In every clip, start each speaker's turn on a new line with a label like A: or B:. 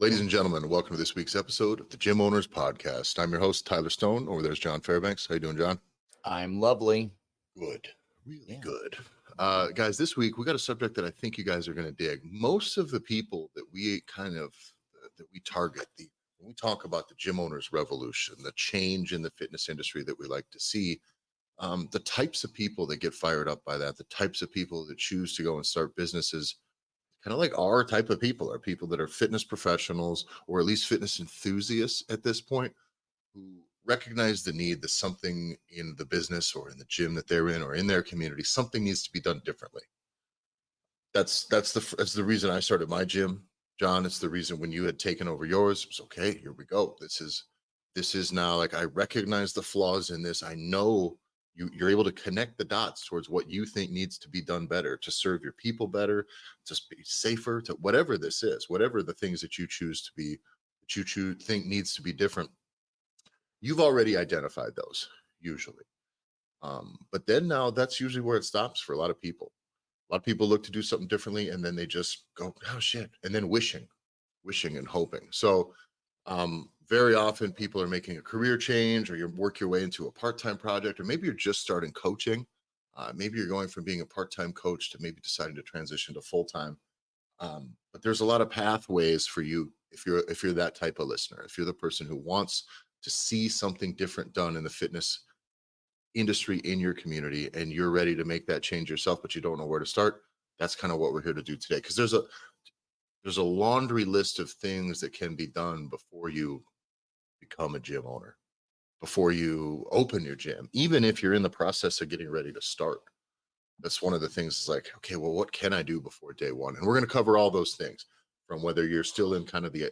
A: Ladies and gentlemen, welcome to this week's episode of the Gym Owners Podcast. I'm your host, Tyler Stone. Over there's John Fairbanks. How you doing, John?
B: I'm lovely.
A: Good. Really good. Guys, this week we got a subject that I think you guys are going to dig. Most of the people that we that we target, when we talk about the gym owners revolution, the change in the fitness industry that we like to see, the types of people that get fired up by that, the types of people that choose to go and start businesses, kind of like our type of people are people that are fitness professionals or at least fitness enthusiasts at this point who recognize the need that something in the business or in the gym that they're in or in their community, something needs to be done differently. That's the reason I started my gym, John. It's the reason when you had taken over yours, it was okay, here we go. This is now like I recognize the flaws in this. I know you're able to connect the dots towards what you think needs to be done better to serve your people better, to be safer, to whatever this is, whatever the things that you choose to be, that you think needs to be different. You've already identified those usually. But then now that's usually where it stops for a lot of people. A lot of people look to do something differently and then they just go, oh shit. And then wishing and hoping. So very often people are making a career change or you work your way into a part-time project, or maybe you're just starting coaching. Maybe you're going from being a part-time coach to maybe deciding to transition to full-time. But there's a lot of pathways for you if you're that type of listener, if you're the person who wants to see something different done in the fitness industry in your community and you're ready to make that change yourself, but you don't know where to start. That's kind of what we're here to do today. Because there's a laundry list of things that can be done before you become a gym owner, before you open your gym, even if you're in the process of getting ready to start. That's one of the things is like, okay, well, what can I do before day one? And we're going to cover all those things, from whether you're still in kind of the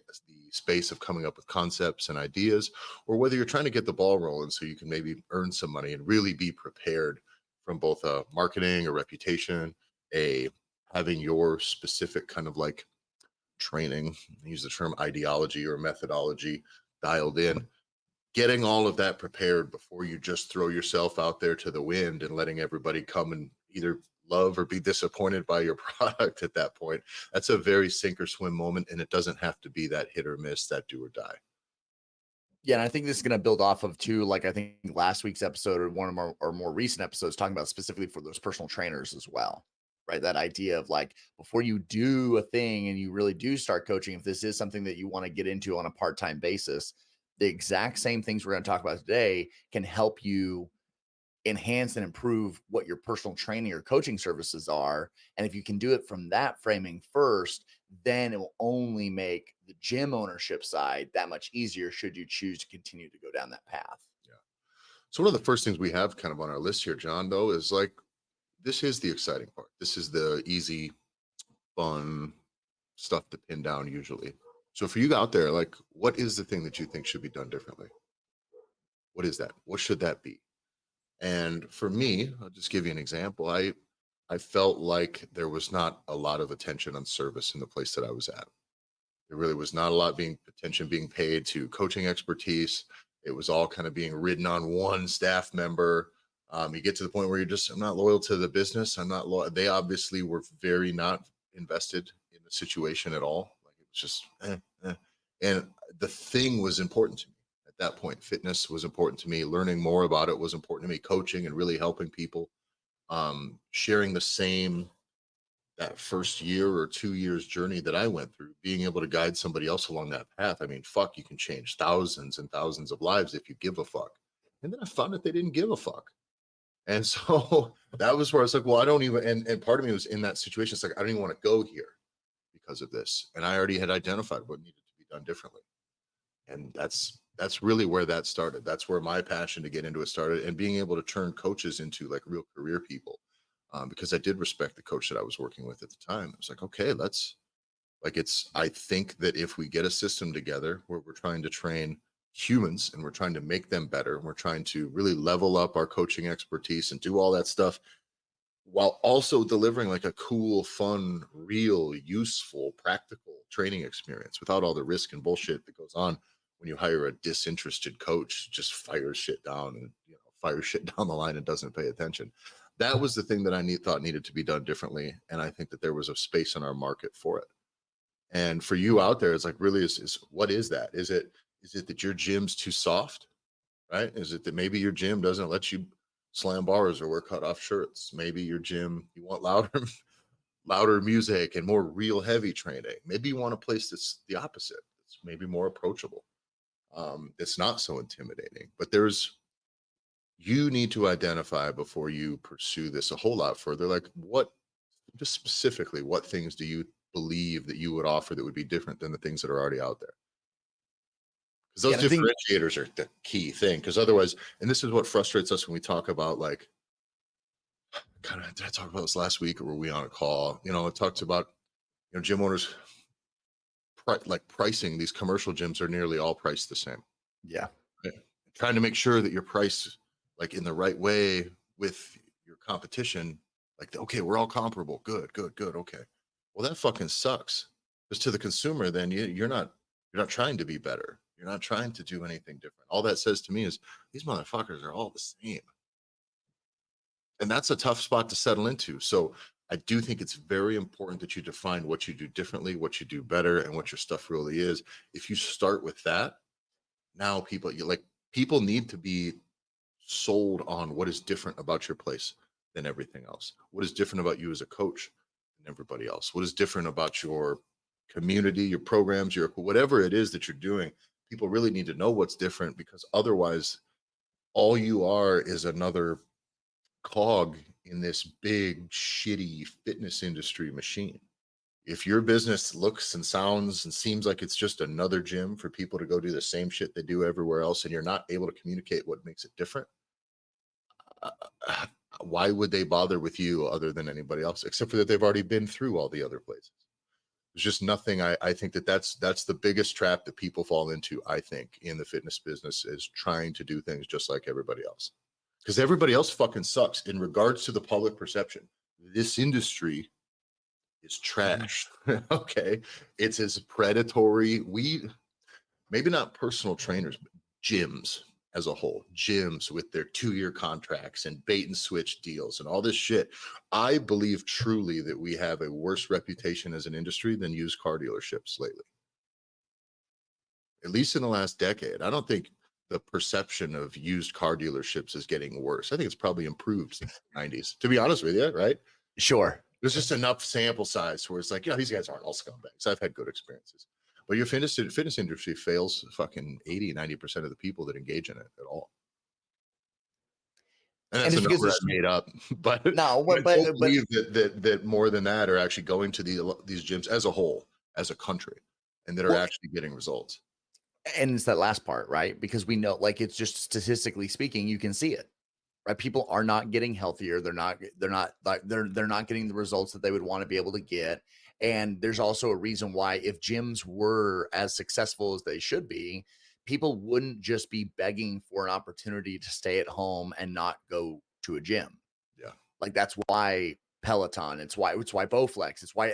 A: space of coming up with concepts and ideas, or whether you're trying to get the ball rolling so you can maybe earn some money and really be prepared from both a marketing, a reputation, a having your specific kind of like training, use the term ideology or methodology dialed in, getting all of that prepared before you just throw yourself out there to the wind and letting everybody come and either love or be disappointed by your product at that point. That's a very sink or swim moment, and it doesn't have to be that hit or miss, that do or die.
B: Yeah, and I think this is going to build off of too, like I think last week's episode or one of our more recent episodes talking about specifically for those personal trainers as well, right? That idea of like before you do a thing and you really do start coaching, if this is something that you want to get into on a part-time basis, the exact same things we're going to talk about today can help you enhance and improve what your personal training or coaching services are. And if you can do it from that framing first, then it will only make the gym ownership side that much easier should you choose to continue to go down that path.
A: Yeah. So one of the first things we have kind of on our list here, John, though, is like, this is the exciting part. This is the easy, fun stuff to pin down usually. So for you out there, like, what is the thing that you think should be done differently? What is that? What should that be? And for me, I'll just give you an example. I felt like there was not a lot of attention on service in the place that I was at. There really was not a lot attention being paid to coaching expertise. It was all kind of being ridden on one staff member. You get to the point where I'm not loyal to the business. I'm not loyal. They obviously were very not invested in the situation at all. Like it was just, and the thing was important to me at that point. Fitness was important to me. Learning more about it was important to me. Coaching and really helping people, sharing the same that first year or 2 years journey that I went through, being able to guide somebody else along that path. I mean, fuck, you can change thousands and thousands of lives if you give a fuck. And then I found that they didn't give a fuck. And so that was where I was like, well, I don't even, and part of me was in that situation. It's like, I don't even want to go here because of this. And I already had identified what needed to be done differently. And that's really where that started. That's where my passion to get into it started, and being able to turn coaches into like real career people. Because I did respect the coach that I was working with at the time. I was like, okay, I think that if we get a system together where we're trying to train humans and we're trying to make them better, and we're trying to really level up our coaching expertise and do all that stuff while also delivering like a cool, fun, real, useful, practical training experience without all the risk and bullshit that goes on when you hire a disinterested coach, just fires shit down and fires shit down the line and doesn't pay attention. That was the thing that I thought needed to be done differently, and I think that there was a space in our market for it. And for you out there, it's like really is what is that? Is it that your gym's too soft, right? Is it that maybe your gym doesn't let you slam bars or wear cut off shirts? Maybe your gym you want louder louder music and more real heavy training. Maybe you want a place that's the opposite. It's maybe more approachable. It's not so intimidating. But there's you need to identify before you pursue this a whole lot further. Like what just specifically, what things do you believe that you would offer that would be different than the things that are already out there? Because
B: Yeah,
A: those
B: and I think
A: differentiators are the key thing. Because otherwise, and this is what frustrates us when we talk about like kind of did I talk about this last week or were we on a call? You know, it talks about gym owners like pricing. These commercial gyms are nearly all priced the same.
B: yeah.
A: Right? Trying to make sure that you're priced like in the right way with your competition. Like, okay, we're all comparable. Good, good, good. Okay. Well, that fucking sucks. Because to the consumer, then you're not trying to be better. You're not trying to do anything different. All that says to me is these motherfuckers are all the same. And that's a tough spot to settle into. So I do think it's very important that you define what you do differently, what you do better, and what your stuff really is. If you start with that, now people need to be sold on what is different about your place than everything else. What is different about you as a coach than everybody else? What is different about your community, your programs, your whatever it is that you're doing? People really need to know what's different because otherwise, all you are is another cog in this big, shitty fitness industry machine. If your business looks and sounds and seems like it's just another gym for people to go do the same shit they do everywhere else, and you're not able to communicate what makes it different, uh, why would they bother with you other than anybody else, except for that they've already been through all the other places? There's just nothing. I think that's the biggest trap that people fall into. I think in the fitness business is trying to do things just like everybody else, because everybody else fucking sucks in regards to the public perception. This industry is trash. Okay, it's as predatory. We maybe not personal trainers, but gyms as a whole, gyms with their 2-year contracts and bait and switch deals and all this shit. I believe truly that we have a worse reputation as an industry than used car dealerships lately, at least in the last decade. I don't think the perception of used car dealerships is getting worse. I think it's probably improved since the 90s, to be honest with you, right?
B: Sure.
A: There's just enough sample size where it's like, yeah, these guys aren't all scumbags. I've had good experiences. But your fitness industry fails fucking 80-90% of the people that engage in it at all. And
B: And
A: that's a
B: it's because
A: number I
B: there's
A: made up. But
B: no,
A: I don't
B: but
A: believe that more than that are actually going to these gyms as a whole, as a country, and that are
B: well,
A: actually getting results.
B: and it's that last part, right? Because we know, like, it's just statistically speaking, you can see it, right? People are not getting healthier. They're not getting the results that they would want to be able to get. And there's also a reason why, if gyms were as successful as they should be, people wouldn't just be begging for an opportunity to stay at home and not go to a gym.
A: Yeah.
B: Like, that's why Peloton, it's why Bowflex, it's why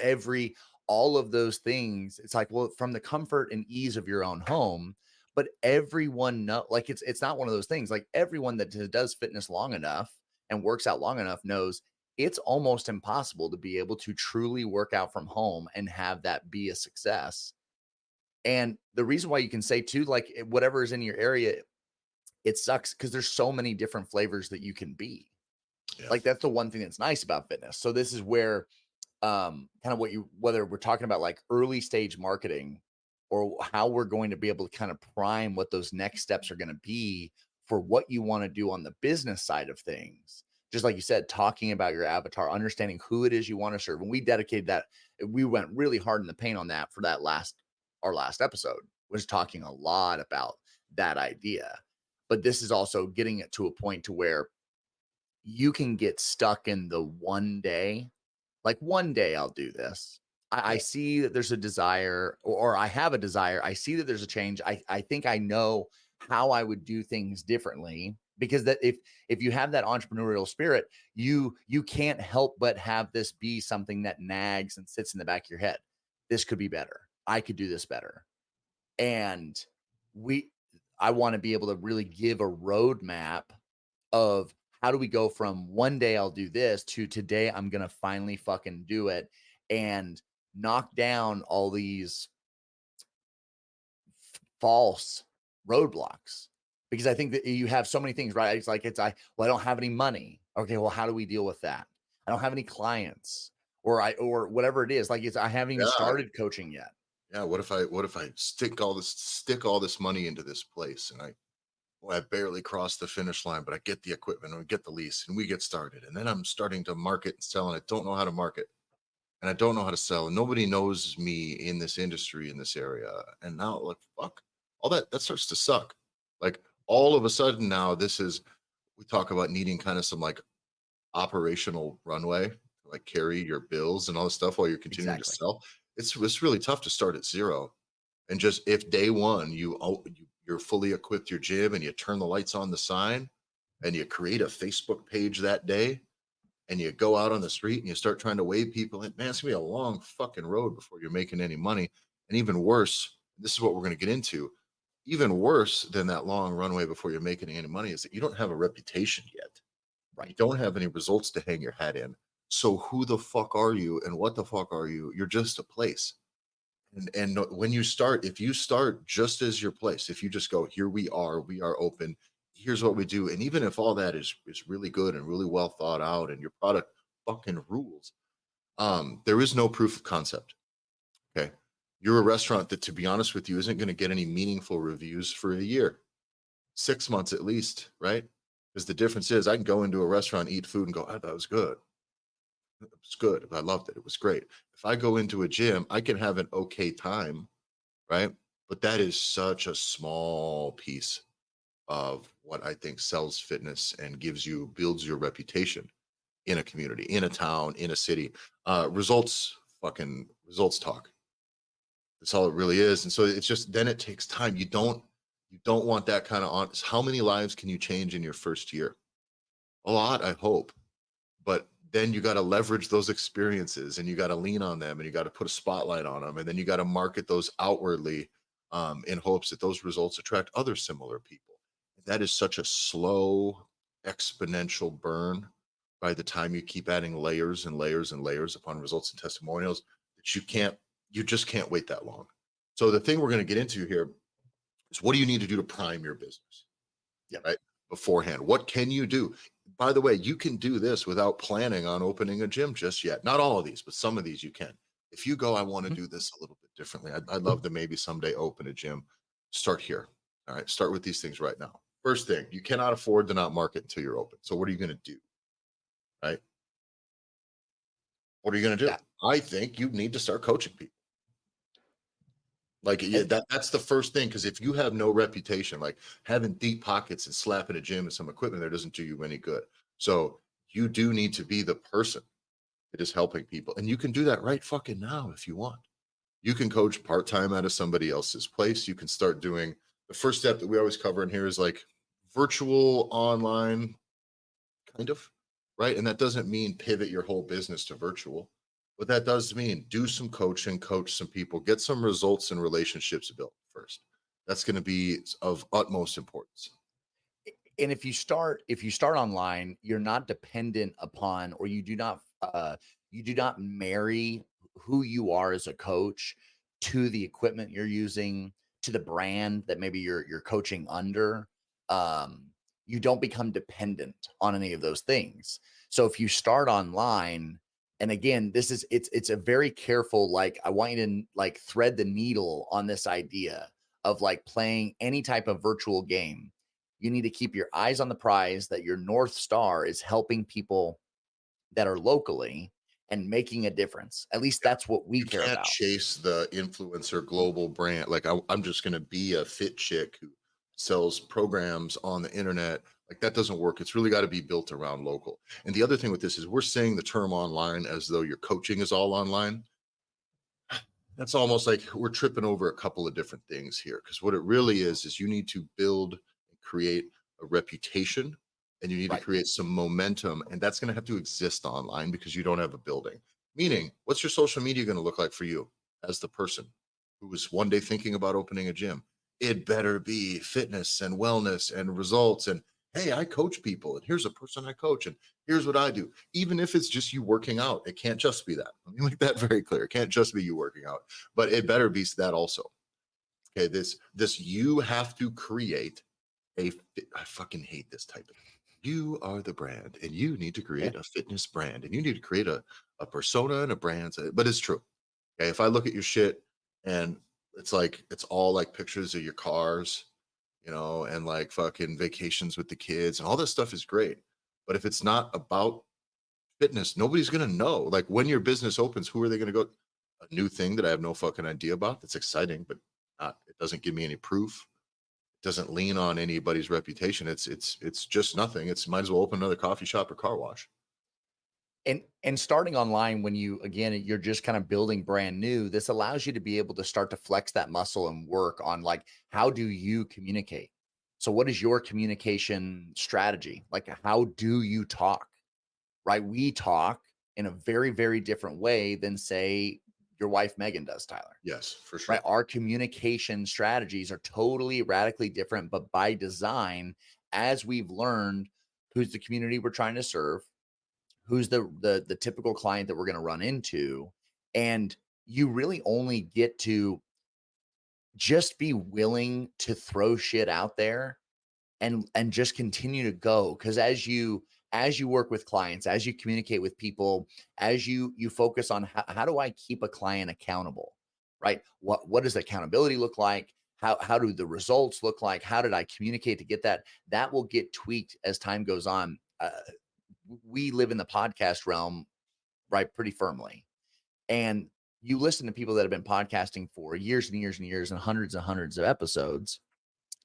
B: all of those things. It's like, well, from the comfort and ease of your own home. But everyone know, like, it's not one of those things. Like, everyone that does fitness long enough and works out long enough knows it's almost impossible to be able to truly work out from home and have that be a success. And the reason why you can say too, like, whatever is in your area, it sucks because there's so many different flavors that you can be.
A: Yeah.
B: Like, that's the one thing that's nice about fitness. So this is where kind of whether we're talking about like early stage marketing or how we're going to be able to kind of prime what those next steps are going to be for what you want to do on the business side of things. Just like you said, talking about your avatar, understanding who it is you want to serve. And we dedicated that, we went really hard in the paint on that for our last episode, was talking a lot about that idea. But this is also getting it to a point to where you can get stuck in the one day, like, one day I'll do this. I see that there's a desire, or I have a desire. I see that there's a change. I think I know how I would do things differently, because that if you have that entrepreneurial spirit, you can't help but have this be something that nags and sits in the back of your head. This could be better. I could do this better. And we I want to be able to really give a roadmap of how do we go from one day I'll do this to today I'm gonna finally fucking do it. And knock down all these false roadblocks, because I think that you have so many things, right? It's like, well, I don't have any money. Okay, well, how do we deal with that? I don't have any clients, or whatever it is. Like, I haven't even
A: Yeah,
B: started coaching yet.
A: yeah. What if I stick all this money into this place, and I barely crossed the finish line, but I get the equipment and we get the lease and we get started, and then I'm starting to market and sell, and I don't know how to market, and I don't know how to sell, and nobody knows me in this industry in this area, and now like fuck, all that starts to suck. Like all of a sudden now, we talk about needing kind of some like operational runway to like carry your bills and all this stuff while you're continuing to
B: Exactly.
A: sell. It's really tough to start at zero. And just if day one you're fully equipped your gym and you turn the lights on the sign and you create a Facebook page that day and you go out on the street and you start trying to wave people in, man, it's gonna be a long fucking road before you're making any money. And even worse, this is what we're gonna get into. Even worse than that long runway before you're making any money is that you don't have a reputation yet. You
B: Right.
A: don't have any results to hang your hat in. So who the fuck are you and what the fuck are you? You're just a place. And when you start, if you start just as your place, if you just go, here we are open, here's what we do. And even if all that is really good and really well thought out and your product fucking rules, there is no proof of concept. Okay. You're a restaurant that, to be honest with you, isn't going to get any meaningful reviews for a year, 6 months at least, right? Because the difference is I can go into a restaurant, eat food, and go, oh, that was good. It was good. I loved it. It was great. If I go into a gym, I can have an okay time, right? But that is such a small piece of what I think sells fitness and builds your reputation in a community, in a town, in a city. Results talk. That's all it really is. And so it's just then it takes time. You don't want that kind of honest. How many lives can you change in your first year? A lot, I hope. But then you got to leverage those experiences and you got to lean on them and you got to put a spotlight on them. And then you got to market those outwardly in hopes that those results attract other similar people. That is such a slow, exponential burn by the time you keep adding layers and layers and layers upon results and testimonials that you just can't wait that long. So the thing we're going to get into here is what do you need to do to prime your business?
B: Yep.
A: Right? Beforehand. What can you do? By the way, you can do this without planning on opening a gym just yet. Not all of these, but some of these you can. If you go, I want to
B: Mhm.
A: do this a little bit differently. I'd love to maybe someday open a gym. Start here. All right. Start with these things right now. First thing, you cannot afford to not market until you're open. So what are you going to do? Right? What are you going to do?
B: Yeah.
A: I think you need to start coaching people. Like, yeah,
B: And
A: that's the first thing. Because if you have no reputation, like having deep pockets and slapping a gym and some equipment there doesn't do you any good. So you do need to be the person that is helping people, and you can do that right fucking now if you want. You can coach part time out of somebody else's place. You can start doing the first step that we always cover in here is like virtual online, kind of, right? And that doesn't mean pivot your whole business to virtual. What that does mean, do some coaching, coach some people, get some results and relationships built first. That's going to be of utmost importance.
B: and if you start online, you're not dependent upon, or you do not marry who you are as a coach to the equipment you're using, to the brand that maybe you're coaching under. um you don't become dependent on any of those things. So if you start online, and again, it's a very careful, like, I want you to like thread the needle on this idea of like playing any type of virtual game. You need to keep your eyes on the prize, that your North Star is helping people that are locally and making a difference. At least that's what we
A: You
B: care
A: can't
B: about.
A: chase the influencer global brand. Like I'm just going to be a fit chick who sells programs on the internet. Like that doesn't work. It's really got to be built around local. And the other thing with this is we're saying the term online as though your coaching is all online. That's almost like we're tripping over a couple of different things here, because what it really is you need to build and create a reputation, and you need to
B: Right.
A: create some momentum, and that's going to have to exist online because you don't have a building. Meaning, what's your social media going to look like for you as the person who was one day thinking about opening a gym? It better be fitness and wellness and results, and Hey, I coach people, and here's a person I coach, and here's what I do. Even if it's just you working out, it can't just be that. Let me make that very clear. It can't just be you working out, but it better be that also. Okay, this you have to create I fucking hate this type of thing. You are the brand, and you need to
B: Yeah.
A: create a fitness brand, and you need to create a persona and a brand. But it's true. Okay, if I look at your shit and it's like it's all like pictures of your cars, and like fucking vacations with the kids and all this stuff is great. But if it's not about fitness, nobody's gonna know. Like when your business opens, who are they gonna go? A new thing that I have no fucking idea about. That's exciting, but not. It doesn't give me any proof. It doesn't lean on anybody's reputation. It's just nothing. It's might as well open another coffee shop or car wash.
B: And starting online when you again you're just kind of building brand new, this allows you to be able to start to flex that muscle and work on like how do you communicate? So what is your communication strategy? Like how do you talk? Right? We talk in a very, very different way than say your wife Megan does, Tyler.
A: Yes, for
B: Right?
A: sure.
B: Our communication strategies are totally radically different, but by design, as we've learned who's the community we're trying to serve, who's the typical client that we're going to run into, and you really only get to just be willing to throw shit out there and just continue to go because as you work with clients, as you communicate with people, as you focus on how do I keep a client accountable, right? What does accountability look like? How do the results look like? How did I communicate to get that will get tweaked as time goes on. We live in the podcast realm, right, pretty firmly. And you listen to people that have been podcasting for years and years and years and hundreds of episodes.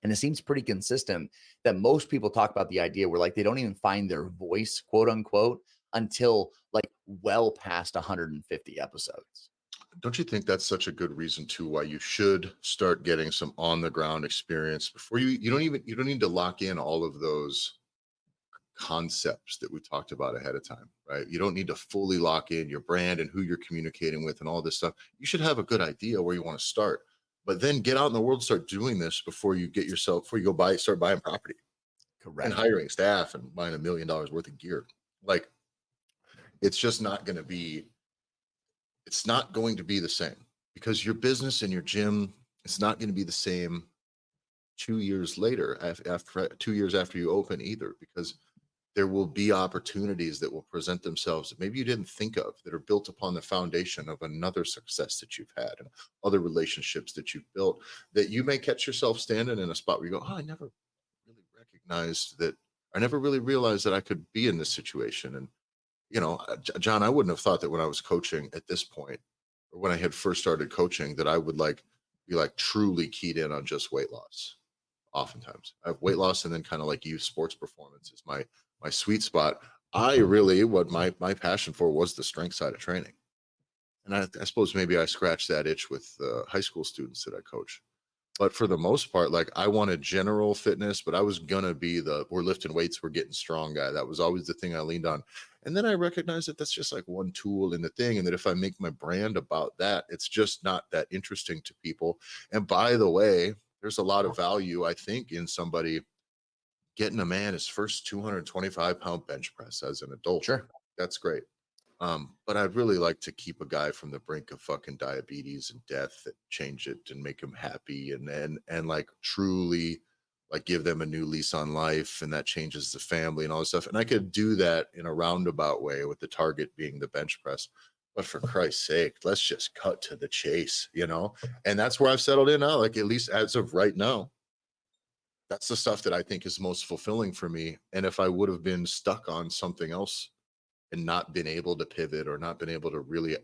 B: And it seems pretty consistent that most people talk about the idea where like they don't even find their voice, quote unquote, until like well past 150 episodes.
A: Don't you think that's such a good reason too why you should start getting some on the ground experience before you don't need to lock in all of those concepts that we talked about ahead of time, right? You don't need to fully lock in your brand and who you're communicating with and all this stuff. You should have a good idea where you want to start, but then get out in the world, start doing this before you start buying property and
B: Correct.
A: hiring staff and buying $1 million worth of gear. Like it's just not going to be, it's not going to be the same because your business and your gym, it's not going to be the same 2 years later after 2 years after you open either because there will be opportunities that will present themselves that maybe you didn't think of that are built upon the foundation of another success that you've had and other relationships that you've built that you may catch yourself standing in a spot where you go, oh, I never really recognized that. I never really realized that I could be in this situation. And, John, I wouldn't have thought that when I was coaching at this point or when I had first started coaching that I would like be like truly keyed in on just weight loss. Oftentimes I have weight loss and then kind of like youth sports performance is my sweet spot. I really what my passion for was the strength side of training, and I suppose maybe I scratched that itch with high school students that I coach. But for the most part, like I wanted general fitness, but I was gonna be the we're lifting weights, we're getting strong guy. That was always the thing I leaned on. And then I recognized that that's just like one tool in the thing, and that if I make my brand about that, it's just not that interesting to people. And by the way, there's a lot of value I think in somebody getting a man his first 225-pound bench press as an adult.
B: Sure.
A: That's great. But I'd really like to keep a guy from the brink of fucking diabetes and death and change it and make him happy and like truly like give them a new lease on life and that changes the family and all this stuff. And I could do that in a roundabout way with the target being the bench press. But for Christ's sake, let's just cut to the chase. And that's where I've settled in now, like at least as of right now. That's the stuff that I think is most fulfilling for me. And if I would have been stuck on something else and not been able to pivot or not been able to really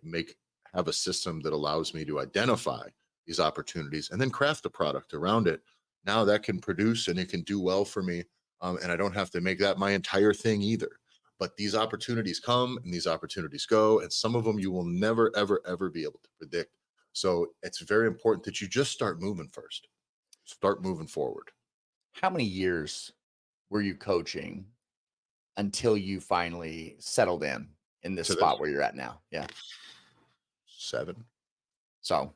A: have a system that allows me to identify these opportunities and then craft a product around it, now that can produce and it can do well for me. And I don't have to make that my entire thing either. But these opportunities come and these opportunities go, and some of them you will never, ever, ever be able to predict. So it's very important that you just start moving first, start moving forward.
B: How many years were you coaching until you finally settled in this
A: To this
B: spot where you're at now? Yeah.
A: 7.
B: So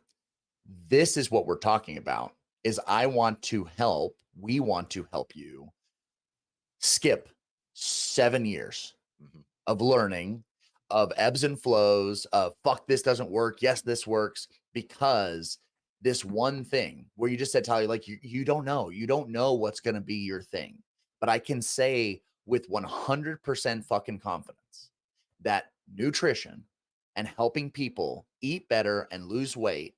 B: this is what we're talking about is we want to help you skip 7 years
A: Mhm.
B: of learning, of ebbs and flows, of fuck, this doesn't work. Yes, this works, because this one thing where you just said, Tyler, like you don't know what's going to be your thing. But I can say with 100% fucking confidence that nutrition and helping people eat better and lose weight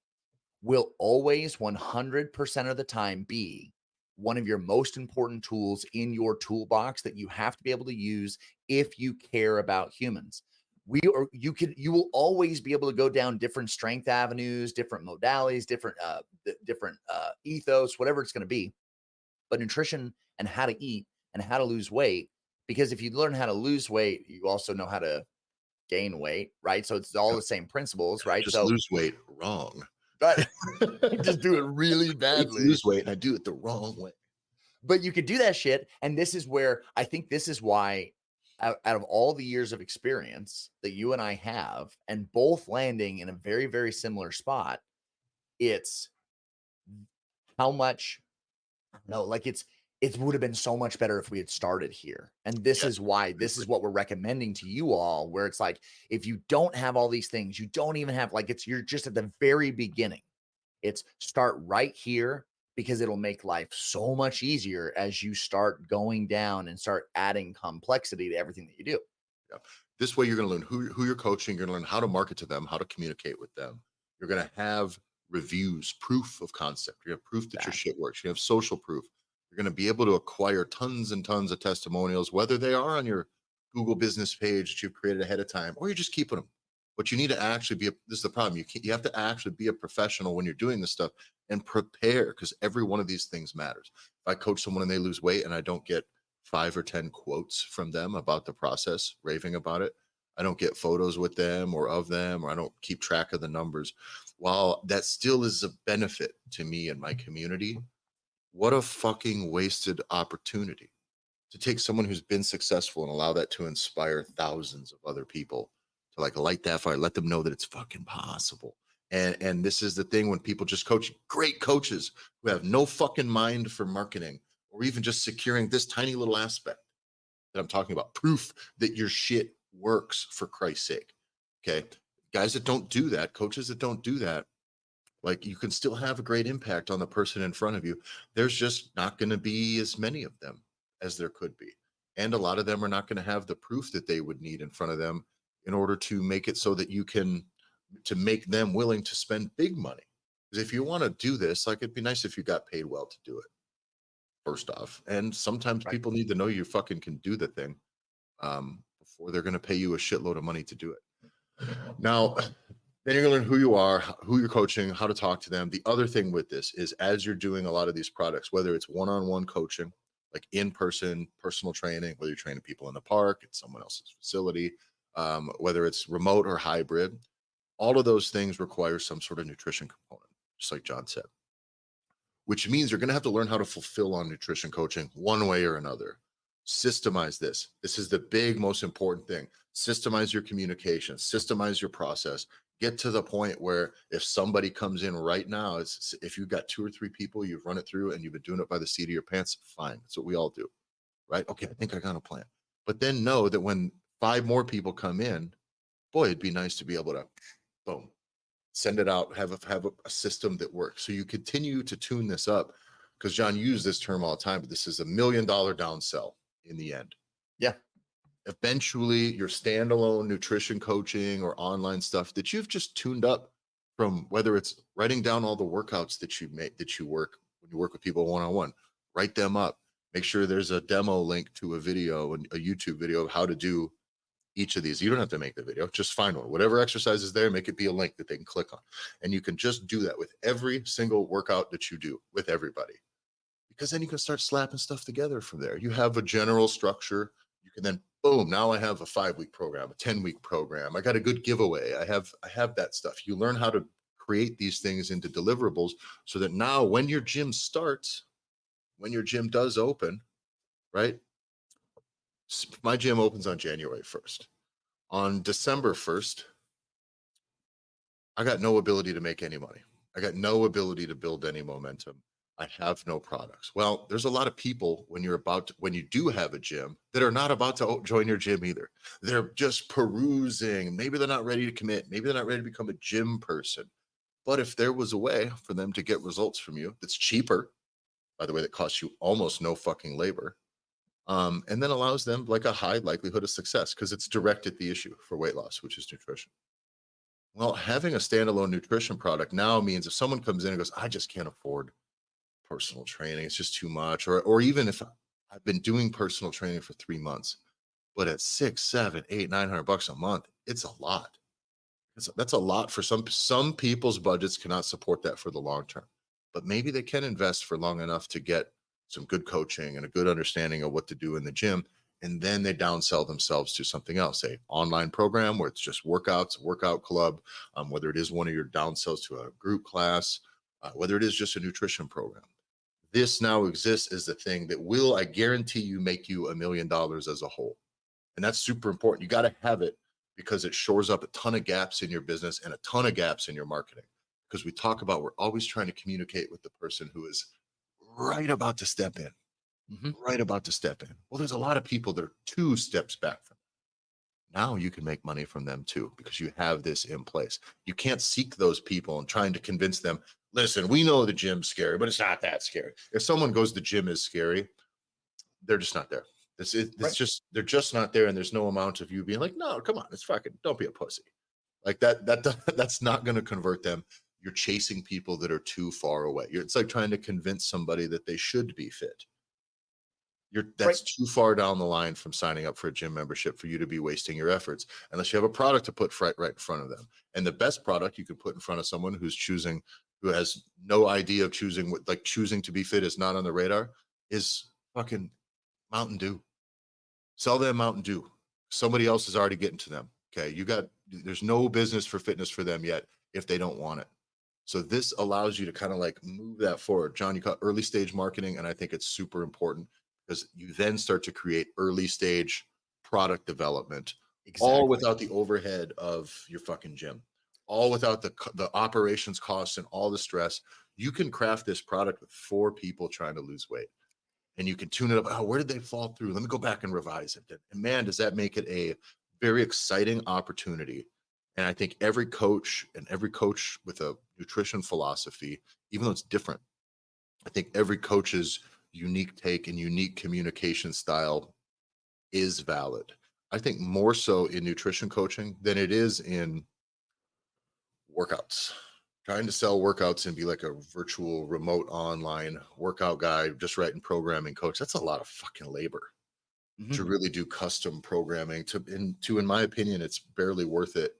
B: will always 100% of the time be one of your most important tools in your toolbox that you have to be able to use if you care about humans. You will always be able to go down different strength avenues, different modalities, different ethos, whatever it's going to be. But nutrition and how to eat and how to lose weight, because if you learn how to lose weight, you also know how to gain weight, right? So it's all
A: Yeah,
B: the same principles, right?
A: just
B: So
A: lose weight wrong.
B: but just do it really
A: I need to
B: badly.
A: lose weight and I do it the wrong way.
B: But you could do that shit. And this is where I think this is why, out of all the years of experience that you and I have, and both landing in a very, very similar spot, it's how much, no, like it would have been so much better if we had started here. And this
A: Yeah,
B: is why, this is what we're recommending to you all, where it's like, if you don't have all these things, you don't even have, like, you're just at the very beginning. It's start right here, because it'll make life so much easier as you start going down and start adding complexity to everything that you do.
A: yeah. This way, you're going to learn who you're coaching. You're going to learn how to market to them, how to communicate with them. You're going to have reviews, proof of concept. You have proof that your
B: Exactly.
A: shit works. You have social proof. You're going to be able to acquire tons and tons of testimonials, whether they are on your Google business page that you've created ahead of time, or you're just keeping them. But you need to actually be. This is the problem. You have to actually be a professional when you're doing this stuff and prepare, because every one of these things matters. If I coach someone and they lose weight and I don't get 5 or 10 quotes from them about the process, raving about it, I don't get photos with them or of them, or I don't keep track of the numbers. While that still is a benefit to me and my community, what a fucking wasted opportunity to take someone who's been successful and allow that to inspire thousands of other people to like light that fire, let them know that it's fucking possible. And this is the thing, when people just coach, great coaches who have no fucking mind for marketing or even just securing this tiny little aspect that I'm talking about, proof that your shit works, for Christ's sake. Okay. Guys that don't do that, coaches that don't do that, like, you can still have a great impact on the person in front of you. There's just not going to be as many of them as there could be. And a lot of them are not going to have the proof that they would need in front of them in order to make it so that you can, to make them willing to spend big money. Because if you want to do this, like, it'd be nice if you got paid well to do it, first off. And sometimes
B: Right.
A: people need to know you fucking can do the thing, before they're going to pay you a shitload of money to do it. Now, then you're going to learn who you are, who you're coaching, how to talk to them. The other thing with this is, as you're doing a lot of these products, whether it's one-on-one coaching, like in-person personal training, whether you're training people in the park, it's someone else's facility, whether it's remote or hybrid, all of those things require some sort of nutrition component, just like John said, which means you're going to have to learn how to fulfill on nutrition coaching one way or another. Systemize this. This is the big, most important thing. Systemize your communication, systemize your process. Get to the point where if somebody comes in right now, it's, if you've got 2 or 3 people, you've run it through and you've been doing it by the seat of your pants, fine. That's what we all do, right? Okay, I think I got a plan. But then know that when 5 more people come in, boy, it'd be nice to be able to, boom, send it out, have a system that works. So you continue to tune this up, because John used this term all the time, but this is $1 million downsell in the end.
B: Yeah.
A: Eventually, your standalone nutrition coaching or online stuff that you've just tuned up, from whether it's writing down all the workouts that you make, that you work when you work with people one-on-one, write them up. Make sure there's a demo link to a video and a YouTube video of how to do each of these. You don't have to make the video, just find one. Whatever exercise is there, make it be a link that they can click on. And you can just do that with every single workout that you do with everybody, because then you can start slapping stuff together from there. You have a general structure. You can then, boom, now I have a 5-week program, a 10-week program. I got a good giveaway. I have that stuff. You learn how to create these things into deliverables, so that now when your gym starts, when your gym does open, right? My gym opens on January 1st. On December 1st, I got no ability to make any money. I got no ability to build any momentum. I have no products. Well, there's a lot of people when you do have a gym that are not about to join your gym either. They're just perusing. Maybe they're not ready to commit. Maybe they're not ready to become a gym person. But if there was a way for them to get results from you that's cheaper, by the way, that costs you almost no fucking labor, and then allows them like a high likelihood of success because it's direct at the issue for weight loss, which is nutrition. Well, having a standalone nutrition product now means if someone comes in and goes, I just can't afford personal training, it's just too much, or even if I've been doing personal training for 3 months, but at six, seven, eight, $900 a month, it's a lot. That's a lot for some people's budgets cannot support that for the long term, but maybe they can invest for long enough to get some good coaching and a good understanding of what to do in the gym. And then they downsell themselves to something else, a online program where it's just workouts, workout club, whether it is one of your downsells to a group class, whether it is just a nutrition program. This now exists as the thing that will, I guarantee you, make you $1 million as a whole. And that's super important. You got to have it because it shores up a ton of gaps in your business and a ton of gaps in your marketing. Because we talk about we're always trying to communicate with the person who is right about to step in, right about to step in. Well, there's a lot of people that are 2 steps back from now. You can make money from them too because you have this in place. You can't seek those people and trying to convince them, listen, we know the gym's scary, but it's not that scary. If someone goes, the gym is scary, they're just not there. It's
B: Right.
A: just they're just not there, and there's no amount of you being like, no, come on, it's fucking, don't be a pussy. Like that's not going to convert them. You're chasing people that are too far away. It's like trying to convince somebody that they should be fit.
B: Right.
A: That's too far down the line from signing up for a gym membership for you to be wasting your efforts unless you have a product to put right in front of them. And the best product you can put in front of someone who has no idea of choosing what, like choosing to be fit is not on the radar, is fucking Mountain Dew. Sell them Mountain Dew. Somebody else is already getting to them. Okay. There's no business for fitness for them yet if they don't want it. So this allows you to kind of like move that forward. John, you call it early stage marketing. And I think it's super important because you then start to create early stage product development, all
B: Exactly.
A: without the overhead of your fucking gym, all without the operations costs and all the stress. You can craft this product with 4 people trying to lose weight and you can tune it up. Oh, where did they fall through? Let me go back and revise it. And man, does that make it a very exciting opportunity. And I think every coach with a nutrition philosophy, even though it's different, I think every coach's unique take and unique communication style is valid. I think more so in nutrition coaching than it is in workouts. Trying to sell workouts and be like a virtual remote online workout guy, just writing programming coach. That's a lot of fucking labor
B: Mhm.
A: to really do custom programming in my opinion, it's barely worth it.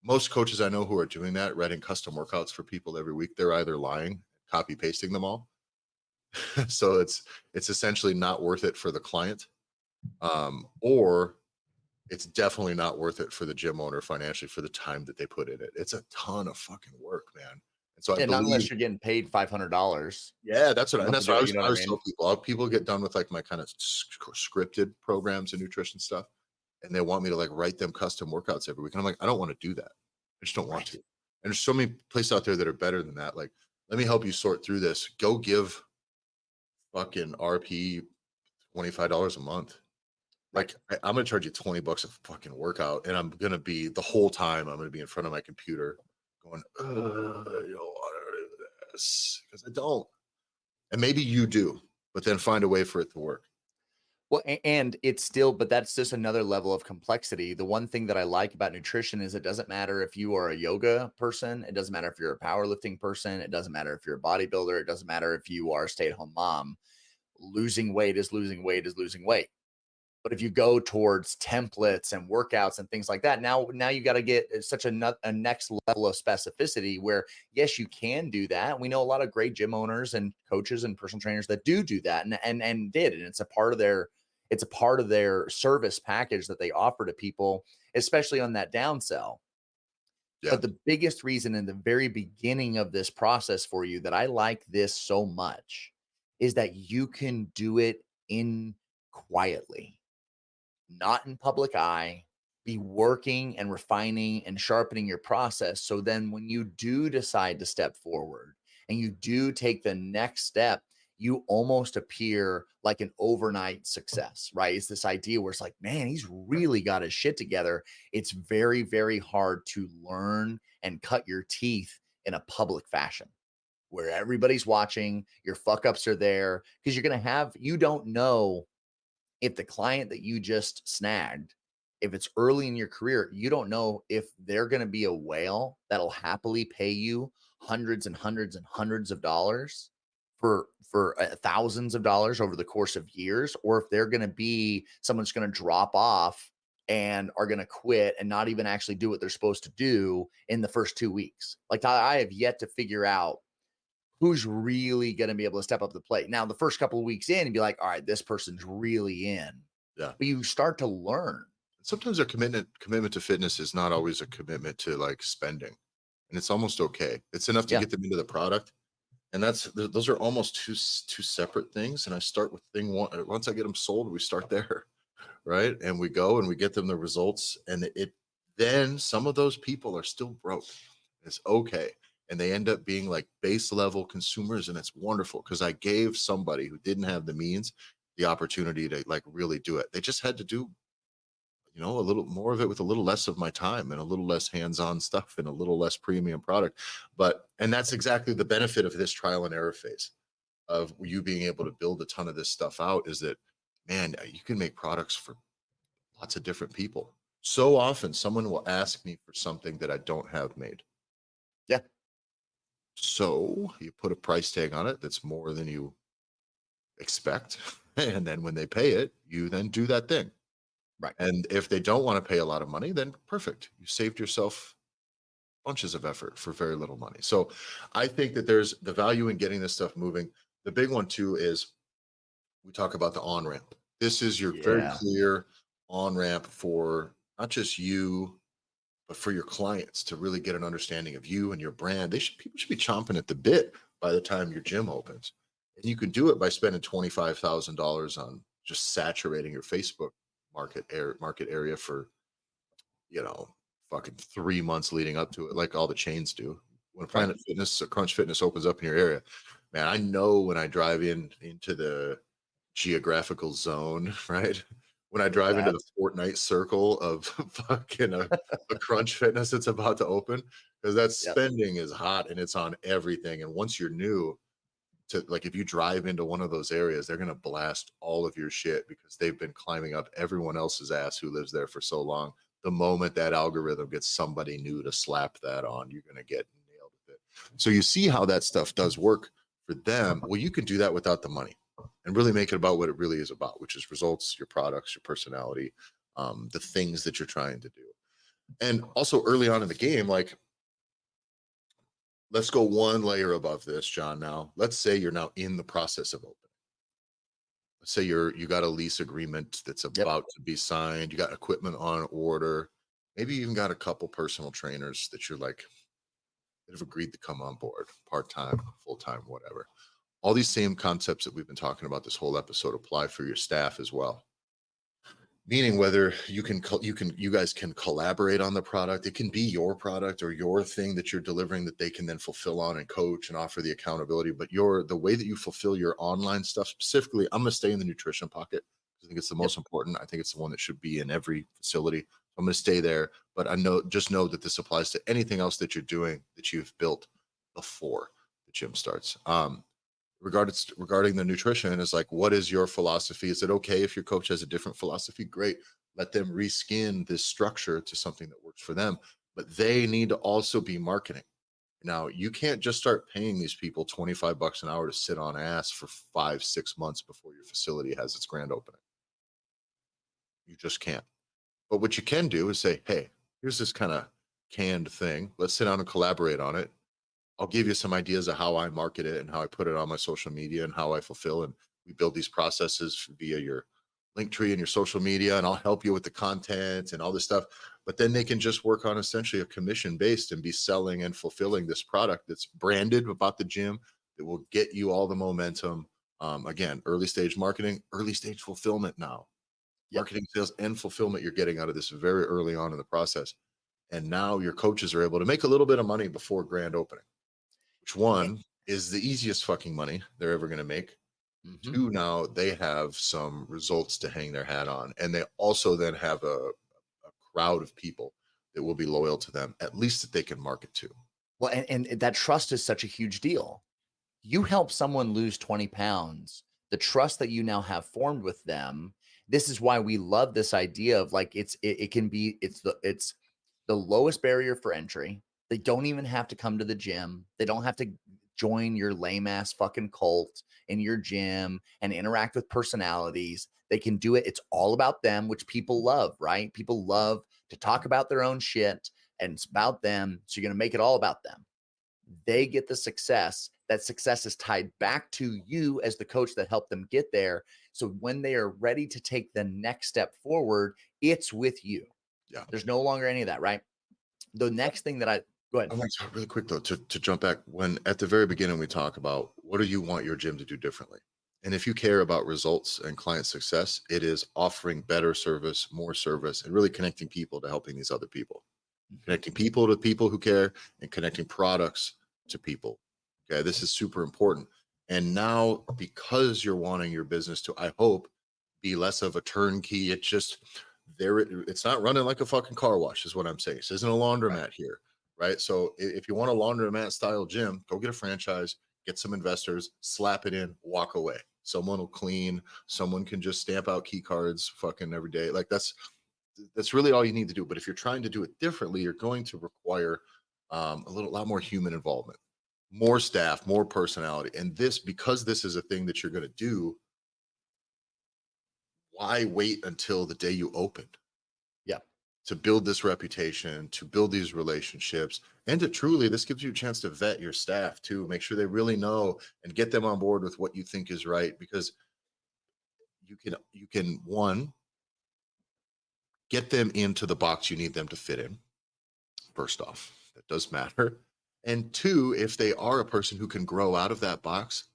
A: Most coaches I know who are doing that, writing custom workouts for people every week, they're either lying, copy pasting them all. So it's essentially not worth it for the client. Or it's definitely not worth it for the gym owner financially for the time that they put in it. It's a ton of fucking work, man. And so I
B: Yeah, not
A: believe,
B: unless you're getting paid $500
A: yeah,
B: a
A: and
B: month to
A: that's
B: do
A: what
B: it, you know
A: I
B: what I
A: always
B: mean?
A: tell people. People get done with like my kind of scripted programs and nutrition stuff, and they want me to like write them custom workouts every week. And I'm like, I don't want to do that. I just don't want to.
B: Right.
A: And there's so many places out there that are better than that. Like, let me help you sort through this. Go give fucking RP $25 a month.
B: Right.
A: Like I'm gonna charge you $20 a fucking workout, and I'm gonna be the whole time I'm gonna be in front of my computer going, I don't want to do this because I don't. And maybe you do, but then find a way for it to work.
B: Well, and it's still, but that's just another level of complexity. The one thing that I like about nutrition is it doesn't matter if you are a yoga person, it doesn't matter if you're a powerlifting person, it doesn't matter if you're a bodybuilder, it doesn't matter if you are a stay-at-home mom. Losing weight is losing weight is losing weight. But if you go towards templates and workouts and things like that, now you got to get such a next level of specificity where yes, you can do that. We know a lot of great gym owners and coaches and personal trainers that do that and did, and it's a part of their service package that they offer to people, especially on that downsell.
A: Yeah.
B: But the biggest reason in the very beginning of this process for you that I like this so much is that you can do it in quietly, not in public eye, be working and refining and sharpening your process. So then when you do decide to step forward, and you do take the next step, you almost appear like an overnight success, right? It's this idea where it's like, man, he's really got his shit together. It's very, very hard to learn and cut your teeth in a public fashion where everybody's watching, your fuck ups are there because you're going to have, you don't know if the client that you just snagged, if it's early in your career, you don't know if they're going to be a whale that'll happily pay you hundreds and hundreds and hundreds of dollars for thousands of dollars over the course of years, or if they're going to be someone's going to drop off and are going to quit and not even actually do what they're supposed to do in the first 2 weeks. Like I have yet to figure out who's really going to be able to step up to the plate. Now, the first couple of weeks in, and be like, all right, this person's really in.
A: Yeah.
B: But you start to learn.
A: Sometimes our commitment to fitness is not always a commitment to like spending, and it's almost okay. It's enough to
B: Yeah.
A: get them into the product, and those are almost two separate things. And I start with thing one. Once I get them sold, we start there, right? And we go and we get them the results, and it then some of those people are still broke. It's okay. And they end up being like base level consumers, and it's wonderful because I gave somebody who didn't have the means the opportunity to like really do it. They just had to do, a little more of it with a little less of my time and a little less hands-on stuff and a little less premium product. And that's exactly the benefit of this trial and error phase of you being able to build a ton of this stuff out, is that, man, you can make products for lots of different people. So often someone will ask me for something that I don't have made.
B: Yeah.
A: So you put a price tag on it that's more than you expect. And then when they pay it, you then do that thing.
B: Right.
A: And if they don't want to pay a lot of money, then perfect. You saved yourself bunches of effort for very little money. So I think that there's the value in getting this stuff moving. The big one too is we talk about the on ramp. This is your very
B: Yeah.
A: clear on ramp for not just you, but for your clients to really get an understanding of you and your brand. People should be chomping at the bit by the time your gym opens. And you can do it by spending $25,000 on just saturating your Facebook market area for, fucking 3 months leading up to it, like all the chains do. When
B: Right.
A: Planet Fitness or Crunch Fitness opens up in your area, man, I know when I drive into the geographical zone, right? When I drive into
B: That.
A: the Fortnite circle of fucking a Crunch Fitness that's about to open, because that
B: Yep.
A: spending is hot and it's on everything. And once you're new to, like, if you drive into one of those areas, they're gonna blast all of your shit because they've been climbing up everyone else's ass who lives there for so long. The moment that algorithm gets somebody new to slap that on, you're gonna get nailed with it. So you see how that stuff does work for them. Well, you can do that without the money and really make it about what it really is about, which is results, your products, your personality, the things that you're trying to do. And also early on in the game, like, let's go one layer above this, John. Now, let's say you're now in the process of opening. Let's say you got a lease agreement that's
B: Yep.
A: about to be signed. You got equipment on order. Maybe you even got a couple personal trainers that you're like that have agreed to come on board, part time, full time, whatever. All these same concepts that we've been talking about this whole episode apply for your staff as well. Meaning whether you guys can collaborate on the product. It can be your product or your thing that you're delivering that they can then fulfill on and coach and offer the accountability. But the way that you fulfill your online stuff specifically, I'm going to stay in the nutrition pocket. I think it's the most important. I think it's the one that should be in every facility. I'm going to stay there, but just know that this applies to anything else that you're doing that you've built before the gym starts. Regarding the nutrition, is like, what is your philosophy? Is it okay if your coach has a different philosophy? Great. Let them reskin this structure to something that works for them, but they need to also be marketing. Now, you can't just start paying these people $25 an hour to sit on ass for 5-6 months before your facility has its grand opening. You just can't. But what you can do is say, hey, here's this kind of canned thing. Let's sit down and collaborate on it. I'll give you some ideas of how I market it and how I put it on my social media and how I fulfill. And we build these processes via your link tree and your social media, and I'll help you with the content and all this stuff. But then they can just work on essentially a commission based and be selling and fulfilling this product that's branded about the gym that will get you all the momentum. Again, early stage marketing, early stage fulfillment now.
B: Yep.
A: Marketing, sales, and fulfillment you're getting out of this very early on in the process. And now your coaches are able to make a little bit of money before grand opening. Which one is the easiest fucking money they're ever going to make.
B: Mhm.
A: Two, now they have some results to hang their hat on. And they also then have a crowd of people that will be loyal to them, at least that they can market to.
B: Well, and that trust is such a huge deal. You help someone lose 20 pounds, the trust that you now have formed with them. This is why we love this idea of like it can be it's the lowest barrier for entry. They don't even have to come to the gym. They don't have to join your lame ass fucking cult in your gym and interact with personalities. They can do it. It's all about them, which people love, right? People love to talk about their own shit and it's about them. So you're going to make it all about them. They get the success. That success is tied back to you as the coach that helped them get there. So when they are ready to take the next step forward, it's with you.
A: Yeah.
B: There's no longer any of that, right? The next thing that I go ahead.
A: I want to talk really quick though, to jump back, when at the very beginning we talk about what do you want your gym to do differently? And if you care about results and client success, it is offering better service, more service, and really connecting people to helping these other people. Connecting people to people who care and connecting products to people. Okay, this is super important. And now, because you're wanting your business to, I hope, be less of a turnkey, it's just there, it's not running like a fucking car wash, is what I'm saying. This isn't a laundromat here, right? So if you want a laundromat style gym, go get a franchise, get some investors, slap it in, walk away. Someone will clean, someone can just stamp out key cards fucking every day. Like that's really all you need to do. But if you're trying to do it differently, you're going to require lot more human involvement, more staff, more personality. And this, because this is a thing that you're going to do, why wait until the day you open?
B: Yeah.
A: To build this reputation, to build these relationships, and to truly, this gives you a chance to vet your staff too, make sure they really know and get them on board with what you think is right, because you can one, get them into the box you need them to fit in. First off, that does matter. And two, if they are a person who can grow out of that box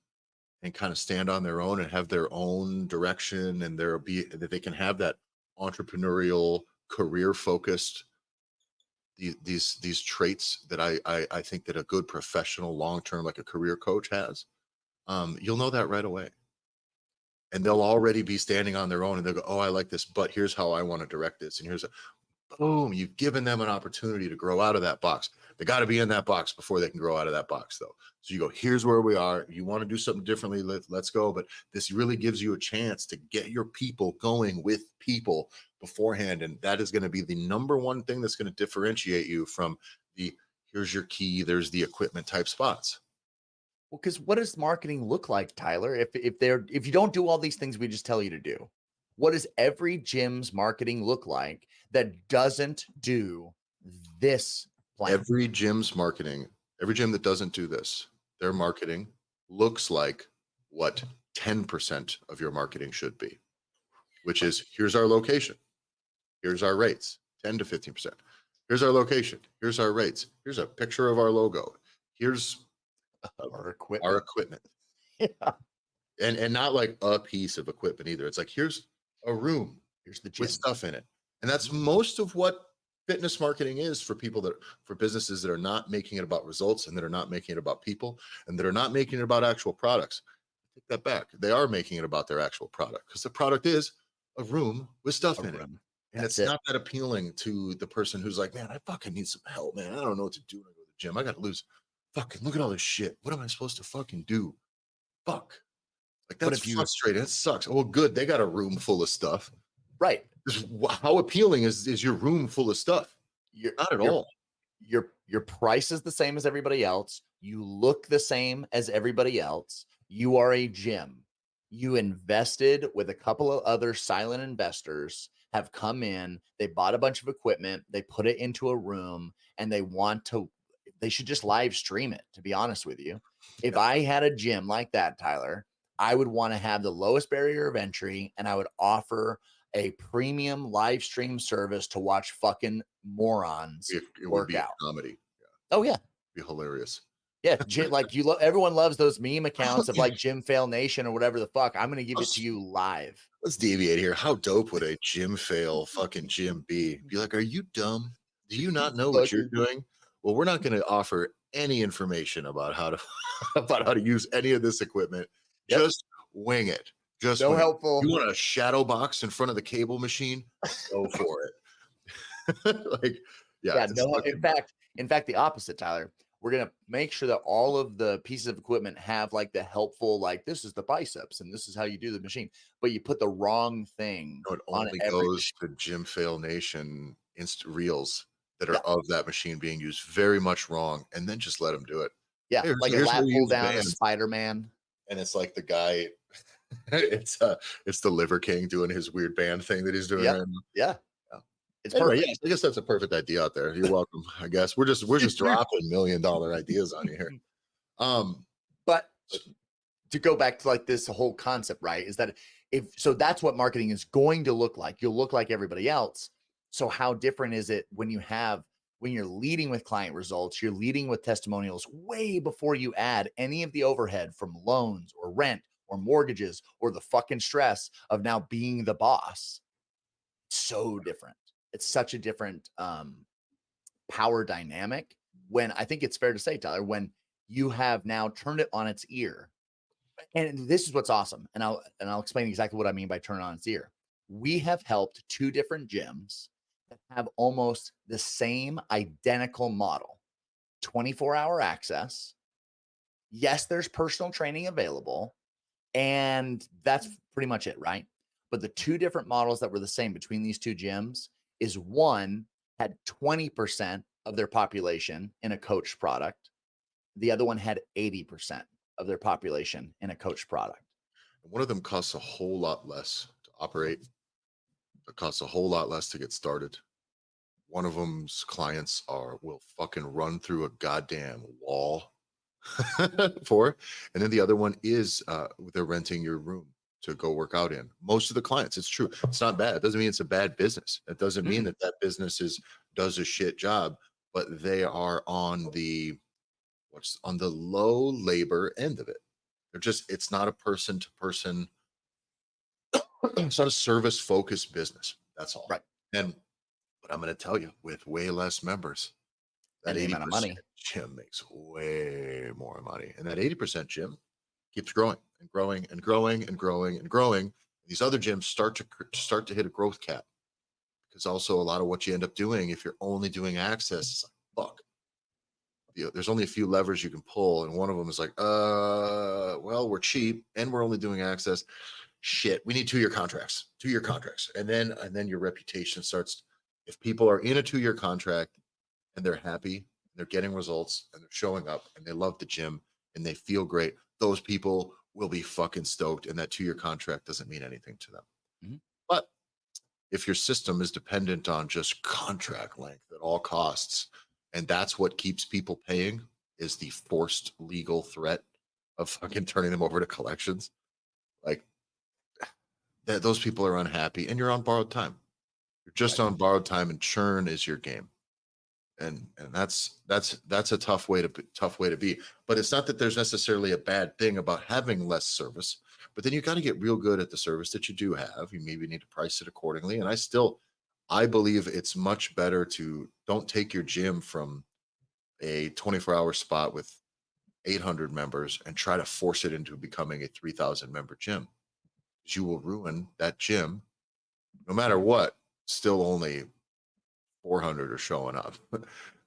A: and kind of stand on their own and have their own direction, and that they can have that entrepreneurial, career focused, these traits that I think that a good professional long term, like a career coach, has. You'll know that right away. And they'll already be standing on their own and they'll go, oh, I like this, but here's how I want to direct this. And boom, you've given them an opportunity to grow out of that box. They got to be in that box before they can grow out of that box, though. So you go, here's where we are. You want to do something differently, let's go. But this really gives you a chance to get your people going with people beforehand. And that is going to be the number one thing that's going to differentiate you from the here's your key, there's the equipment type spots.
B: Well, because what does marketing look like, Tyler? If you don't do all these things we just tell you to do, what does every gym's marketing look like that doesn't do this plan?
A: Every gym that doesn't do this, their marketing looks like what 10% of your marketing should be, which is here's our location, here's our rates, 10 to 15%. Here's our location, here's our rates, here's a picture of our logo, here's
B: Our equipment.
A: our equipment.
B: Yeah.
A: And not like a piece of equipment either. It's like here's a room
B: Here's the gym.
A: with stuff in it. And that's most of what fitness marketing is for businesses that are not making it about results, and that are not making it about people, and that are not making it about actual products. Take that back. They are making it about their actual product, because the product is a room with stuff in it. And it's not that appealing to the person who's like, man, I fucking need some help, man. I don't know what to do when I go to the gym. I got to lose. Fucking look at all this shit. What am I supposed to fucking do? Fuck. Like, that's frustrating. It sucks. Oh, well, good. They got a room full of stuff.
B: Right.
A: How appealing is your room full of stuff? Not at all.
B: Your price is the same as everybody else. You look the same as everybody else. You are a gym. You invested with a couple of other silent investors, have come in, they bought a bunch of equipment, they put it into a room, and they should just live stream it, to be honest with you. If I had a gym like that, Tyler, I would want to have the lowest barrier of entry, and I would offer a premium live stream service to watch fucking morons
A: it
B: work
A: would be
B: out.
A: comedy.
B: Oh yeah.
A: It'd be hilarious.
B: Yeah, like everyone loves those meme accounts of like Gym Fail Nation or whatever the fuck. I'm gonna give it to you live.
A: Let's deviate here. How dope would a gym fail fucking gym be? Be like, are you dumb? Do you not know what you're doing? Well, we're not going to offer any information about how to about how to use any of this equipment.
B: Yep.
A: Just wing it. Just
B: No
A: wing it.
B: helpful.
A: You want a shadow box in front of the cable machine? Go for it. Like, yeah,
B: Yeah,
A: it's
B: no.
A: fucking
B: In fact, the opposite, Tyler. We're gonna make sure that all of the pieces of equipment have like the helpful, like this is the biceps and this is how you do the machine, but you put the wrong thing
A: it
B: on
A: only
B: every
A: goes
B: machine.
A: to Jim Fail Nation inst reels that
B: Yeah,
A: are of that machine being used very much wrong, and then just let them do it.
B: yeah,
A: Hey,
B: like a
A: here's how
B: lat
A: you
B: pull
A: use
B: down, a
A: bands,
B: Spider-Man.
A: and it's like the guy, it's the Liver King doing his weird band thing that he's doing
B: Yep.
A: right now.
B: Yeah,
A: Yeah.
B: it's
A: Anyway,
B: perfect.
A: yes, I guess that's a perfect idea out there. You're welcome. I guess we're just dropping $1 million ideas on you here.
B: But
A: But
B: to go back to like this whole concept, right? Is that if so that's what marketing is going to look like. You'll look like everybody else. So how different is it when you're leading with client results, you're leading with testimonials way before you add any of the overhead from loans or rent or mortgages or the fucking stress of now being the boss. So different. It's such a different power dynamic when I think it's fair to say, Tyler, when you have now turned it on its ear. And this is what's awesome. And I'll explain exactly what I mean by turn it on its ear. We have helped two different gyms that have almost the same identical model. 24-hour access. Yes, there's personal training available, and that's pretty much it, right? But the two different models that were the same between these two gyms is one had 20% of their population in a coach product. The other one had 80% of their population in a coach product.
A: one of them costs a whole lot less to operate. It costs a whole lot less to get started. One of them's clients will fucking run through a goddamn wall for, and then the other one is they're renting your room to go work out in. Most of the clients, it's true. It's not bad. It doesn't mean it's a bad business. It doesn't mean
B: Mm,
A: that that business does a shit job, but they are on the what's on the low labor end of it. They're just it's not a person to person, it's not a service focused business. That's all.
B: right.
A: And but I'm going to tell you, with way less members, that
B: And the amount of
A: 80%
B: money.
A: gym makes way more money. And that 80% gym keeps growing and growing and growing and growing and growing. These other gyms start to hit a growth cap, because also a lot of what you end up doing if you're only doing access is like, fuck, there's only a few levers you can pull, and one of them is like, well, we're cheap and we're only doing access. Shit, we need 2-year contracts, 2-year contracts, and then your reputation starts. If people are in a 2-year contract and they're happy, they're getting results, and they're showing up, and they love the gym, and they feel great, those people will be fucking stoked, and that 2-year contract doesn't mean anything to them.
B: Mhm.
A: But if your system is dependent on just contract length at all costs, and that's what keeps people paying, is the forced legal threat of fucking turning them over to collections, like those people are unhappy, and you're on borrowed time. You're just
B: Right.
A: on borrowed time, and churn is your game. And that's a tough way to be. But it's not that there's necessarily a bad thing about having less service, but then you got to get real good at the service that you do have. You maybe need to price it accordingly. And I believe it's much better to don't take your gym from a 24-hour spot with 800 members and try to force it into becoming a 3,000 member gym, because you will ruin that gym no matter what. Still only 400 are showing up.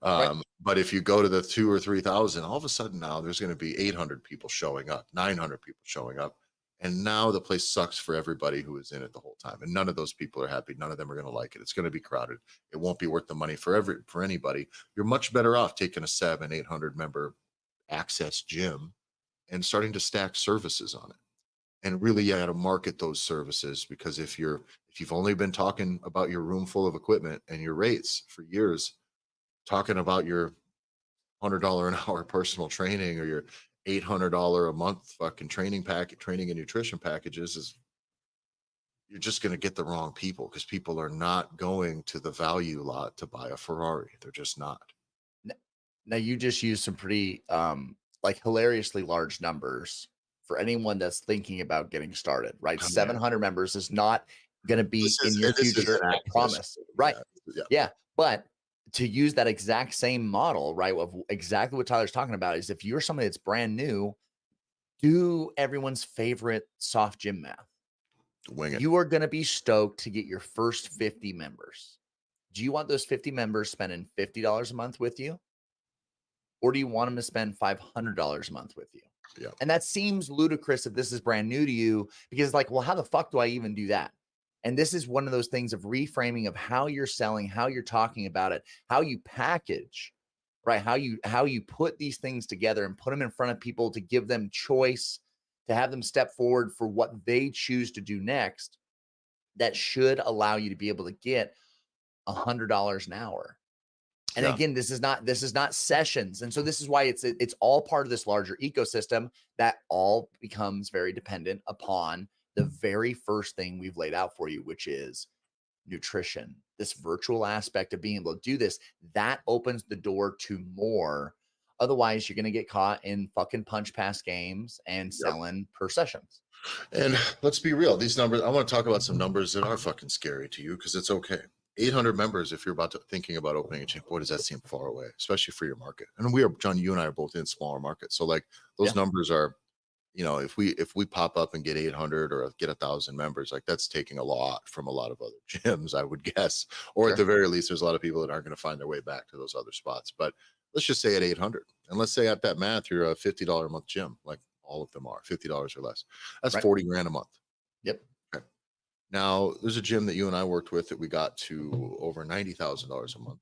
B: Right.
A: But if you go to the 2 or 3,000, all of a sudden now there's going to be 800 people showing up, 900 people showing up. And now the place sucks for everybody who is in it the whole time. And none of those people are happy. None of them are going to like it. It's going to be crowded. It won't be worth the money for anybody. You're much better off taking a 700-800 member access gym and starting to stack services on it. And really, you got to market those services, because if you've only been talking about your room full of equipment and your rates for years, talking about your $100 an hour personal training or your $800 a month fucking training and nutrition packages, is you're just going to get the wrong people, because people are not going to the value lot to buy a Ferrari. They're just not.
B: Now you just used some pretty like hilariously large numbers for anyone that's thinking about getting started, right?
A: Oh, man.
B: 700 members is not going to be in your
A: This is
B: future,
A: an
B: I
A: access.
B: promise. Right.
A: Yeah.
B: Yeah. But to use that exact same model, right? Of exactly what Tyler's talking about is if you're somebody that's brand new, do everyone's favorite soft gym math.
A: Wing it.
B: You are going to be stoked to get your first 50 members. Do you want those 50 members spending $50 a month with you? Or do you want them to spend $500 a month with you?
A: Yeah.
B: And that seems ludicrous if this is brand new to you, because it's like, well, how the fuck do I even do that? And this is one of those things of reframing of how you're selling, how you're talking about it, how you package, right? How you put these things together and put them in front of people to give them choice, to have them step forward for what they choose to do next. That should allow you to be able to get $100 an hour. And
A: Yeah.
B: again, this is not sessions. And so this is why it's all part of this larger ecosystem that all becomes very dependent upon the very first thing we've laid out for you, which is nutrition. This virtual aspect of being able to do this, that opens the door to more. Otherwise, you're going to get caught in fucking punch pass games and selling per sessions.
A: And let's be real, these numbers, I want to talk about some numbers that are fucking scary to you because it's okay. 800 members, if you're thinking about opening a gym, boy, does that seem far away, especially for your market. And we are, John, you and I are both in smaller markets. So like those numbers are, if we pop up and get 800 or get 1,000 members, like that's taking a lot from a lot of other gyms, I would guess. Or at the very least, there's a lot of people that aren't going to find their way back to those other spots. But let's just say at 800, and let's say at that math, you're a $50 a month gym, like all of them are $50 or less. That's 40 grand a month.
B: Yep.
A: Okay. Now there's a gym that you and I worked with that we got to over $90,000 a month.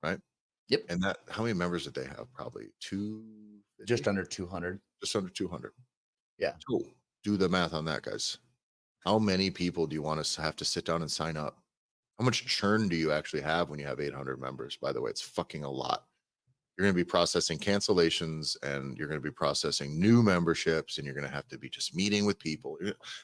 A: Right.
B: Yep.
A: And that, how many members did they have? Probably
B: just under 200.
A: Just under 200.
B: Yeah.
A: So do the math on that, guys. How many people do you want us to have to sit down and sign up? How much churn do you actually have when you have 800 members? By the way, it's fucking a lot. You're going to be processing cancellations and you're going to be processing new memberships and you're going to have to be just meeting with people.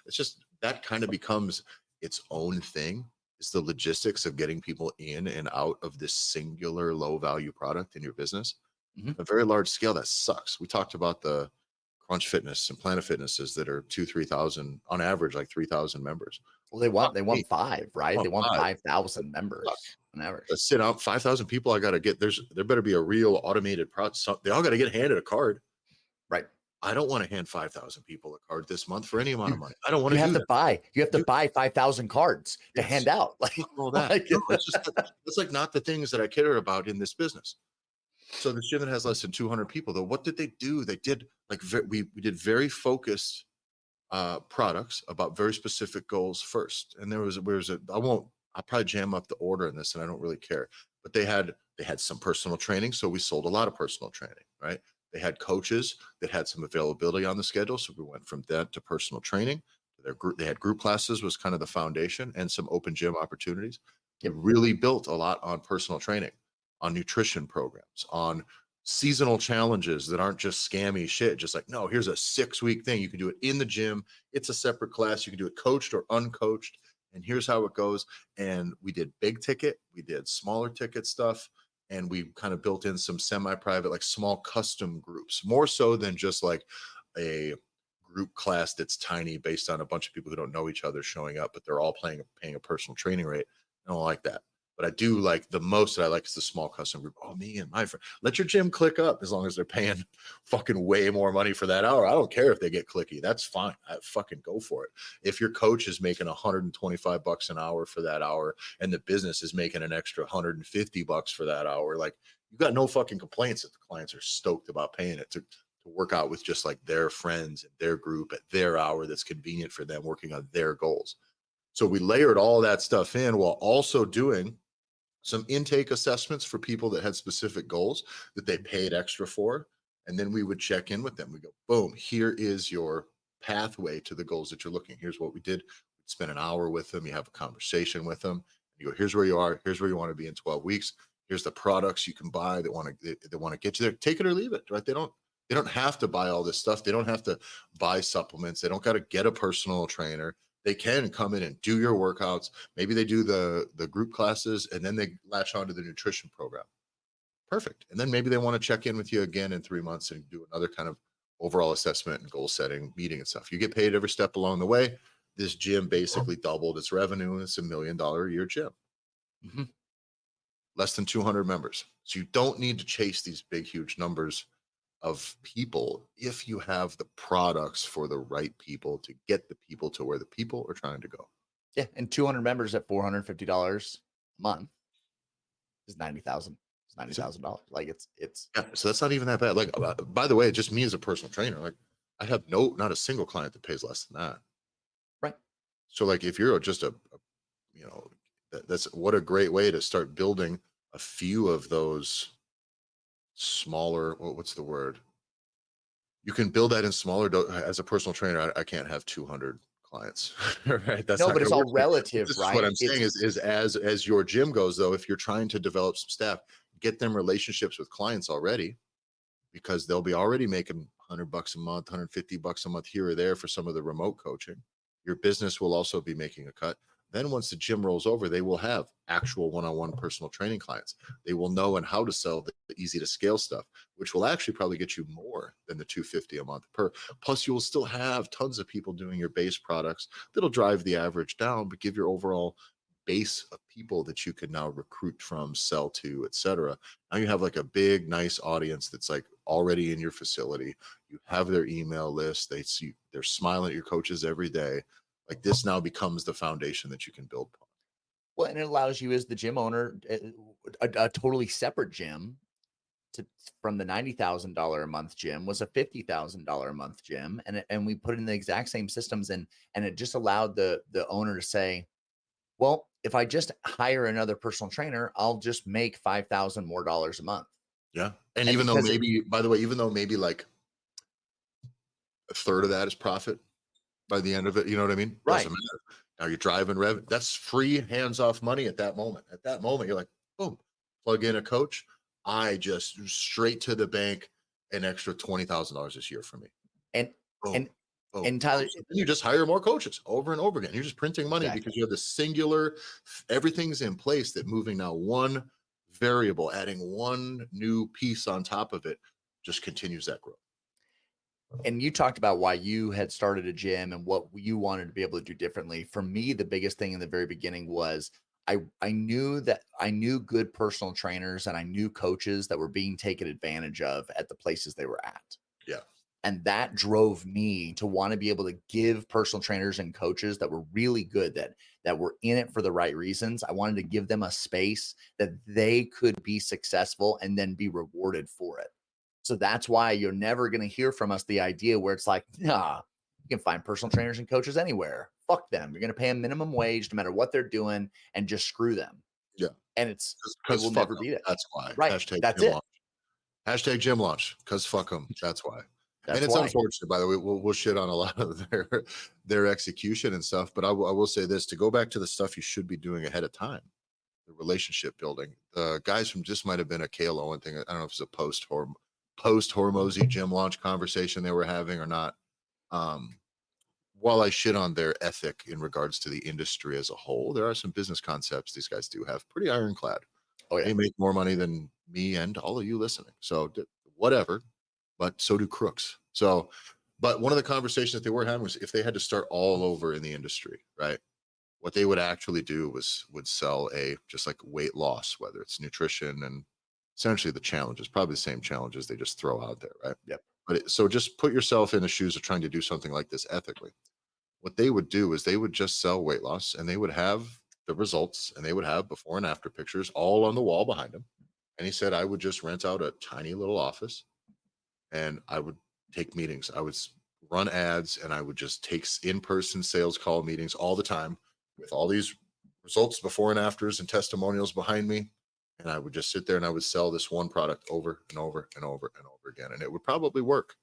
A: It's just that kind of becomes its own thing. It's the logistics of getting people in and out of this singular low value product in your business. A very large scale, that sucks. We talked about the Crunch Fitness and Planet Fitnesses that are 3,000 on average, like 3,000 members.
B: Well, they want 5, right? They want 5,000 members on average.
A: Let's sit out 5,000 people. I got to get there better be a real automated process. They all got to get handed a card.
B: Right.
A: I don't want to hand 5,000 people a card this month for any amount of money. I don't want to.
B: You have to buy 5,000 cards to hand out. Like
A: all that. No, it's like not the things that I care about in this business. So this gym that has less than 200 people, though, what did they do? They did like we did very focused products about very specific goals first. And I'll probably jam up the order in this, and I don't really care. But they had some personal training, so we sold a lot of personal training, right? They had coaches that had some availability on the schedule, so we went from that to personal training. They had group classes was kind of the foundation, and some open gym opportunities. It really built a lot on personal training, on nutrition programs, on seasonal challenges that aren't just scammy shit. Just like, no, here's a 6-week thing. You can do it in the gym. It's a separate class. You can do it coached or uncoached. And here's how it goes. And we did big ticket. We did smaller ticket stuff. And we kind of built in some semi-private, like small custom groups, more so than just like a group class that's tiny based on a bunch of people who don't know each other showing up, but they're all paying a personal training rate. I don't like that. But I do like the most that I like is the small custom group. Oh, me and my friend. Let your gym click up as long as they're paying fucking way more money for that hour. I don't care if they get clicky. That's fine. I fucking go for it. If your coach is making $125 an hour for that hour and the business is making an extra $150 for that hour, like you got no fucking complaints if the clients are stoked about paying it to work out with just like their friends and their group at their hour that's convenient for them working on their goals. So we layered all that stuff in while also doing some intake assessments for people that had specific goals that they paid extra for. And then we would check in with them. We go, boom, here is your pathway to the goals that you're looking. Here's what we did. We'd spend an hour with them. You have a conversation with them. You go, here's where you are. Here's where you want to be in 12 weeks. Here's the products you can buy that want to get you there. Take it or leave it, right? They don't have to buy all this stuff. They don't have to buy supplements. They don't got to get a personal trainer. They can come in and do your workouts. Maybe they do the group classes and then they latch onto the nutrition program. Perfect. And then maybe they want to check in with you again in 3 months and do another kind of overall assessment and goal setting meeting and stuff. You get paid every step along the way. This gym basically doubled its revenue and it's $1 million a year gym. less than 200 members. So you don't need to chase these big, huge numbers of people if you have the products for the right people to get the people to where the people are trying to go.
B: Yeah, and 200 members at $450 a month is 90,000. It's $90,000. Like it's
A: Yeah, so that's not even that bad. Like, by the way, just me as a personal trainer, like I have not a single client that pays less than that.
B: right.
A: So, like, if you're just you know, that's what a great way to start building a few of those smaller. What's the word? You can build that in smaller. As a personal trainer, I can't have 200 clients, right? That's
B: No,
A: not
B: but
A: going
B: it's
A: to work.
B: all
A: But
B: relative,
A: this is what
B: right?
A: I'm saying is as your gym goes, though, if you're trying to develop some staff, get them relationships with clients already, because they'll be already making $100 a month, $150 a month here or there for some of the remote coaching. Your business will also be making a cut. Then once the gym rolls over, they will have actual one-on-one personal training clients. They will know and how to sell the easy to scale stuff, which will actually probably get you more than the 250 a month per. Plus, you will still have tons of people doing your base products that'll drive the average down, but give your overall base of people that you can now recruit from, sell to, etc. Now you have like a big, nice audience that's like already in your facility. You have their email list. They're smiling at your coaches every day. Like, this now becomes the foundation that you can build upon.
B: Well, and it allows you as the gym owner a totally separate gym to from the $90,000 a month gym was a $50,000 a month gym, and we put in the exact same systems, and it just allowed the owner to say, well, if I just hire another personal trainer, I'll just make 5,000 more dollars a month.
A: Yeah. And
B: And
A: even though
B: because
A: maybe, by the way, even though maybe like a third of that is profit by the end of it, you know what I mean?
B: right,
A: Doesn't matter. Now you're driving revenue. That's free hands off money at that moment. At that moment, you're like, boom, plug in a coach. I just straight to the bank, an extra $20,000 this year for me.
B: and
A: Boom,
B: and
A: boom,
B: and
A: boom.
B: Tyler,
A: So then you just hire more coaches over and over again. You're just printing money
B: exactly.
A: because you have the singular, everything's in place, that moving now one variable, adding one new piece on top of it just continues that growth.
B: And you talked about why you had started a gym and what you wanted to be able to do differently. For me, the biggest thing in the very beginning was I knew that I knew good personal trainers and I knew coaches that were being taken advantage of at the places they were at.
A: Yeah.
B: And that drove me to want to be able to give personal trainers and coaches that were really good, that were in it for the right reasons. I wanted to give them a space that they could be successful and then be rewarded for it. So that's why you're never going to hear from us the idea where it's like, nah, you can find personal trainers and coaches anywhere. Fuck them. You're going to pay them minimum wage no matter what they're doing and just screw them.
A: Yeah.
B: And it
A: Because
B: will
A: fuck
B: never
A: them.
B: be that.
A: That's why.
B: Right.
A: Hashtag
B: That's
A: gym
B: it.
A: launch. Hashtag gym launch. Because fuck them. That's why. And
B: That's
A: it's
B: why.
A: unfortunate, by the way. We'll shit on a lot of their execution and stuff. But I will say this, to go back to the stuff you should be doing ahead of time, the relationship building. The guys from, just might have been a Kale Owen thing. I don't know if it's a post Hormozy gym launch conversation they were having or not. While I shit on their ethic in regards to the industry as a whole, there are some business concepts these guys do have pretty ironclad.
B: Oh, yeah.
A: They make more money than me and all of you listening. So whatever, but so do crooks. So, but one of the conversations that they were having was if they had to start all over in the industry, right? What they would actually do would sell just like weight loss, whether it's nutrition and essentially the challenges, probably the same challenges they just throw out there, right?
B: Yep.
A: But so just put yourself in the shoes of trying to do something like this ethically. What they would do is they would just sell weight loss, and they would have the results, and they would have before and after pictures all on the wall behind them. And he said, I would just rent out a tiny little office and I would take meetings. I would run ads, and I would just take in-person sales call meetings all the time with all these results before and afters and testimonials behind me. And I would just sit there and I would sell this one product over and over and over and over again. And it would probably work.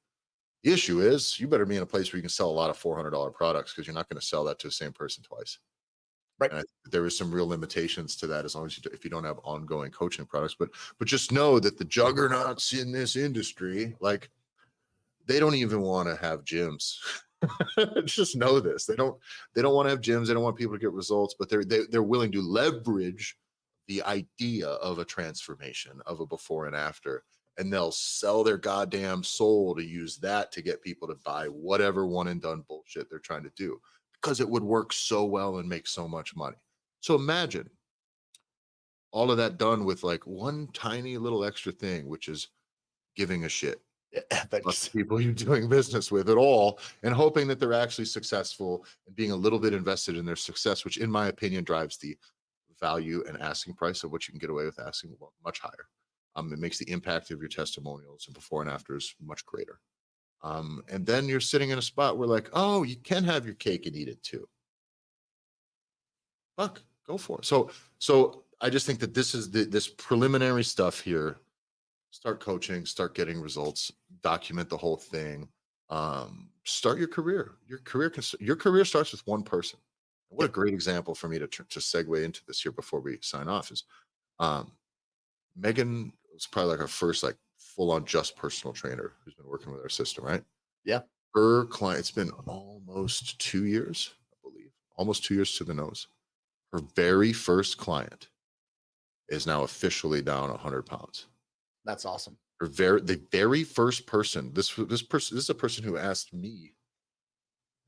A: The issue is you better be in a place where you can sell a lot of $400 products, because you're not going to sell that to the same person twice.
B: Right.
A: And there is some real limitations to that, as long as if you don't have ongoing coaching products. But just know that the juggernauts in this industry, like, they don't even want to have gyms. Just know this. They don't want to have gyms. They don't want people to get results, but they're willing to leverage the idea of a transformation, of a before and after, and they'll sell their goddamn soul to use that to get people to buy whatever one and done bullshit they're trying to do, because it would work so well and make so much money. So imagine all of that done with like one tiny little extra thing, which is giving a shit about
B: Ethics.
A: the people you're doing business with at all, and hoping that they're actually successful and being a little bit invested in their success, which in my opinion drives the value and asking price of what you can get away with asking much higher. It makes the impact of your testimonials and before and afters much greater. And then you're sitting in a spot where like, oh, you can have your cake and eat it too. Fuck, go for it. So I just think that this is this preliminary stuff here. Start coaching, start getting results, document the whole thing. Start your career. Your career starts with one person. What a great example for me to segue into this here before we sign off is um, Megan was probably like our first like full on just personal trainer who's been working with our system, right?
B: Yeah.
A: Her client, it's been almost 2 years, I believe, almost 2 years to the nose. Her very first client is now officially down 100 pounds.
B: That's awesome.
A: The very first person, this is a person who asked me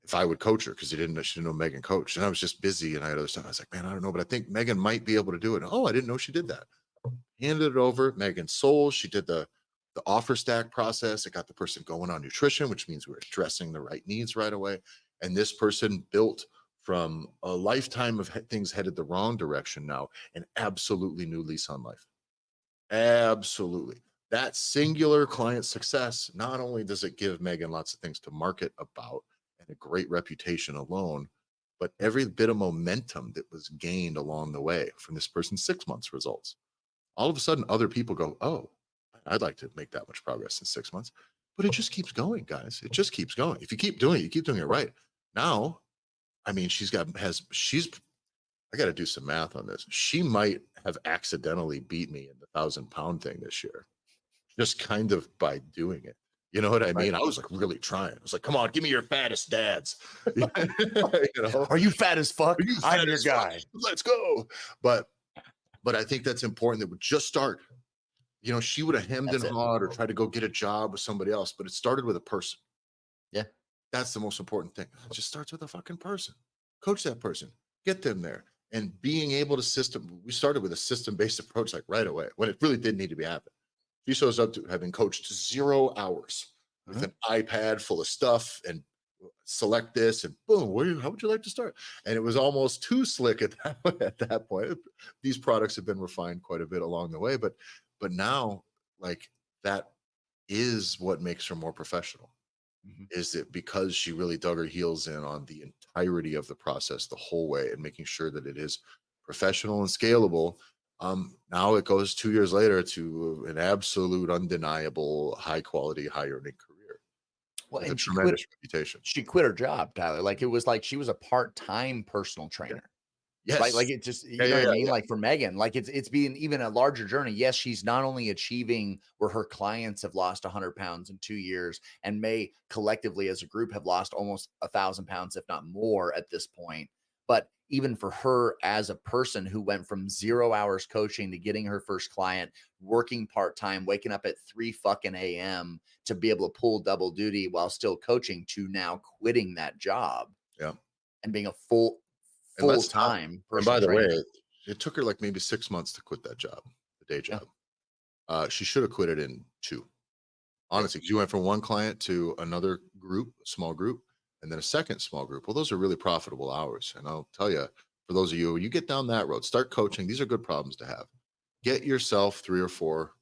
A: if I would coach her because she didn't know Megan coached. And I was just busy and I had other stuff. I was like, man, I don't know, but I think Megan might be able to do it. Oh, I didn't know she did that. Handed it over. Megan sold. She did the offer stack process. It got the person going on nutrition, which means we're addressing the right needs right away. And this person built from a lifetime of things headed the wrong direction now an absolutely new lease on life. Absolutely. That singular client success, not only does it give Megan lots of things to market about and a great reputation alone, but every bit of momentum that was gained along the way from this person's 6 months results. All of a sudden, other people go, oh, I'd like to make that much progress in 6 months. But it just keeps going, guys. It just keeps going. If you keep doing it, you keep doing it right. Now, I mean, I got to do some math on this. She might have accidentally beat me in the 1,000 pound thing this year, just kind of by doing it. You know what I mean? I was like really trying. I was like, come on, give me your fattest dads. You know,
B: Are you fat as fuck?
A: "Are you
B: I'm
A: fat
B: your
A: as fuck?
B: guy.
A: Let's go. But I think that's important that we just start. You know, she would have hemmed and
B: That's it.
A: hawed or tried to go get a job with somebody else, but it started with a person.
B: Yeah.
A: That's the most important thing. It just starts with a fucking person. Coach that person, get them there. And being able to we started with a system-based approach like right away when it really did need to be happening. She shows up to having coached 0 hours with an iPad full of stuff and select this and boom, how would you like to start? And it was almost too slick at that point. These products have been refined quite a bit along the way, but now like that is what makes her more professional. Is it because she really dug her heels in on the entirety of the process the whole way and making sure that it is professional and scalable. Now it goes 2 years later to an absolute undeniable high quality high earning career
B: Well,
A: with a
B: and
A: tremendous reputation.
B: she quit her job, Tyler. Like it was like she was a part-time personal trainer. Right?
A: Yes.
B: Like it just,
A: Yeah,
B: you know
A: yeah,
B: what I
A: yeah,
B: mean?
A: yeah.
B: Like for Megan, like it's been even a larger journey. Yes, she's not only achieving where her clients have lost 100 pounds in 2 years and may collectively as a group have lost almost 1,000 pounds, if not more at this point. But even for her as a person who went from 0 hours coaching to getting her first client, working part-time, waking up at 3 fucking a.m. to be able to pull double duty while still coaching to now quitting that job
A: Yeah.
B: and being a full
A: And let's not,
B: time
A: and
B: personal
A: by the way,
B: trainer.
A: it took her like maybe 6 months to quit that job, the day
B: Yeah.
A: job. She should have quit it in 2. Honestly, 'cause you went from one client to another group, a small group, and then a second small group. Well, those are really profitable hours. And I'll tell you, for those of you, when you get down that road, start coaching. These are good problems to have. Get yourself 3 or 4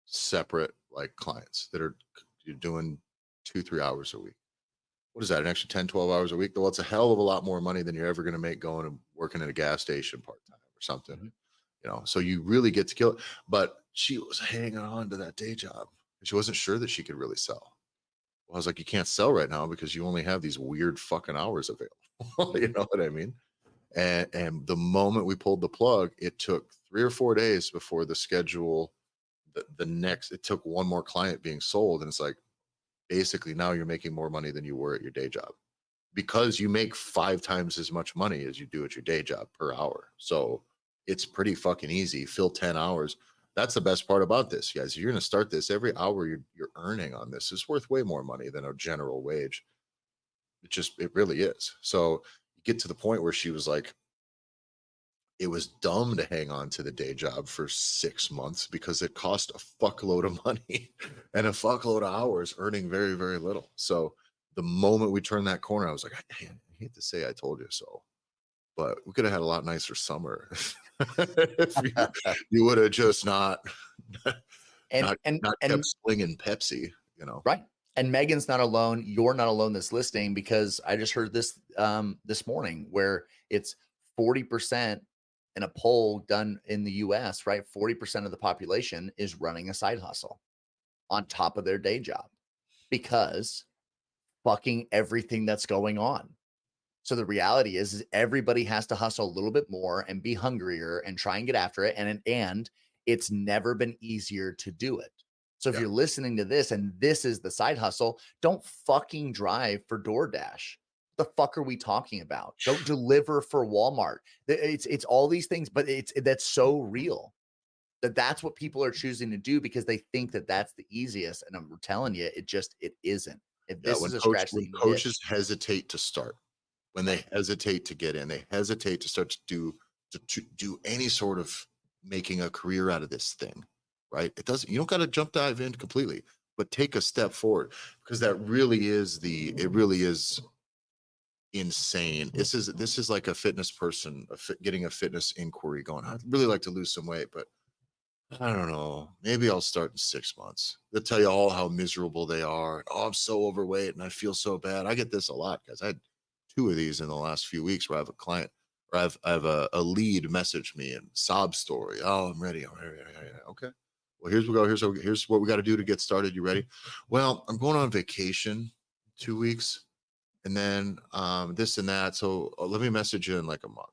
A: separate like clients that are you're doing 2, 3 hours a week. What is that? An extra 10, 12 hours a week? Well, it's a hell of a lot more money than you're ever going to make going and working at a gas station part time or something.
B: Mhm.
A: You know, so you really get to kill it. But she was hanging on to that day job. She wasn't sure that she could really sell. Well, I was like, you can't sell right now because you only have these weird fucking hours available. You know what I mean? And the moment we pulled the plug, it took 3 or 4 days before the schedule. The next, it took one more client being sold, and it's like basically now you're making more money than you were at your day job because you make 5 times as much money as you do at your day job per hour. So it's pretty fucking easy. Fill 10 hours. That's the best part about this, guys. You're going to start this every hour you're earning on this is worth way more money than a general wage. It really is. So you get to the point where she was like, it was dumb to hang on to the day job for 6 months because it cost a fuckload of money and a fuckload of hours earning very, very little. So the moment we turned that corner, I was like, I hate to say I told you so, but we could have had a lot nicer summer if you would have just not
B: and
A: not
B: and
A: not kept
B: and
A: slinging Pepsi, you know.
B: right. And Megan's not alone. You're not alone that's listening, because I just heard this this morning where it's 40% in a poll done in the US, right? 40% of the population is running a side hustle on top of their day job because fucking everything that's going on. So the reality is everybody has to hustle a little bit more and be hungrier and try and get after it. And it's never been easier to do it. So if
A: Yeah.
B: you're listening to this and this is the side hustle, don't fucking drive for DoorDash. The fuck are we talking about? Don't deliver for Walmart. It's all these things, but that's so real that's what people are choosing to do because they think that that's the easiest. And I'm telling you, it isn't. If
A: Yeah,
B: this is a scratch that
A: when
B: you can hit,
A: coaches hesitate to start, when they hesitate to get in, they hesitate to start to do any sort of making a career out of this thing, right? It doesn't, you don't got to jump dive in completely, but take a step forward because that really is it really is insane. This is like a fitness person, getting a fitness inquiry going. I'd really like to lose some weight, but I don't know. Maybe I'll start in 6 months. They'll tell you all how miserable they are. Oh, I'm so overweight and I feel so bad. I get this a lot, guys. I had 2 of these in the last few weeks where I have a client or I have a lead message me and sob story. Oh, I'm ready. I'm ready. Okay. Well, here's we go. Here's what we got to do to get started. You ready? Well, I'm going on vacation 2 weeks and then this and that. So let me message you in like a month.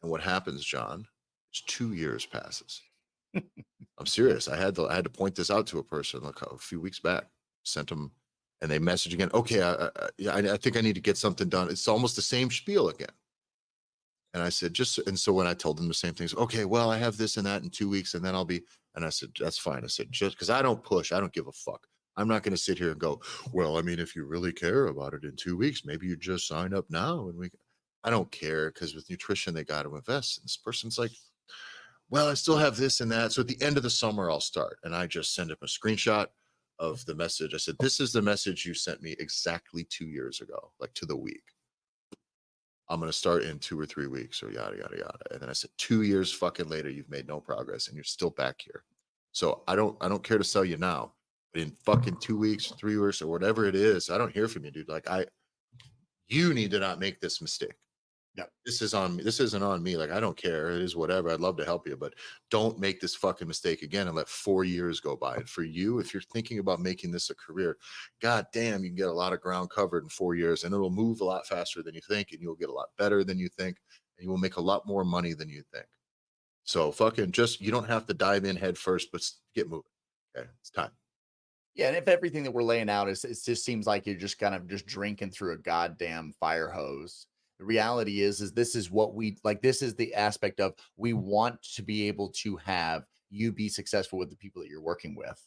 A: And what happens, John, is 2 years passes. I'm serious. I had to point this out to a person like a few weeks back. Sent them, and they message again. Okay, I think I need to get something done. It's almost the same spiel again. And I said, and so when I told them the same things, okay, well, I have this and that in 2 weeks, and then I'll be. And I said, that's fine. I said, just because I don't push, I don't give a fuck. I'm not going to sit here and go, well, I mean, if you really care about it in 2 weeks, maybe you just sign up now, and I don't care because with nutrition they got to invest. And this person's like, well, I still have this and that. So at the end of the summer, I'll start. And I just send him a screenshot of the message. I said, this is the message you sent me exactly 2 years ago, like to the week. I'm going to start in 2 or 3 weeks or yada, yada, yada. And then I said, 2 years fucking later, you've made no progress and you're still back here. So I don't care to sell you now, but in fucking 2 weeks, 3 weeks or whatever it is, I don't hear from you, dude. Like you need to not make this mistake.
B: Yeah.
A: This is on me. This isn't on me. Like, I don't care. It is whatever. I'd love to help you, but don't make this fucking mistake again and let 4 years go by. And for you, if you're thinking about making this a career, god damn, you can get a lot of ground covered in 4 years and it'll move a lot faster than you think. And you'll get a lot better than you think. And you will make a lot more money than you think. So fucking you don't have to dive in head first, but get moving. Okay. It's time.
B: yeah. And if everything that we're laying out is, it just seems like you're just kind of just drinking through a goddamn fire hose. The reality is this is what we like. This is the aspect of we want to be able to have you be successful with the people that you're working with.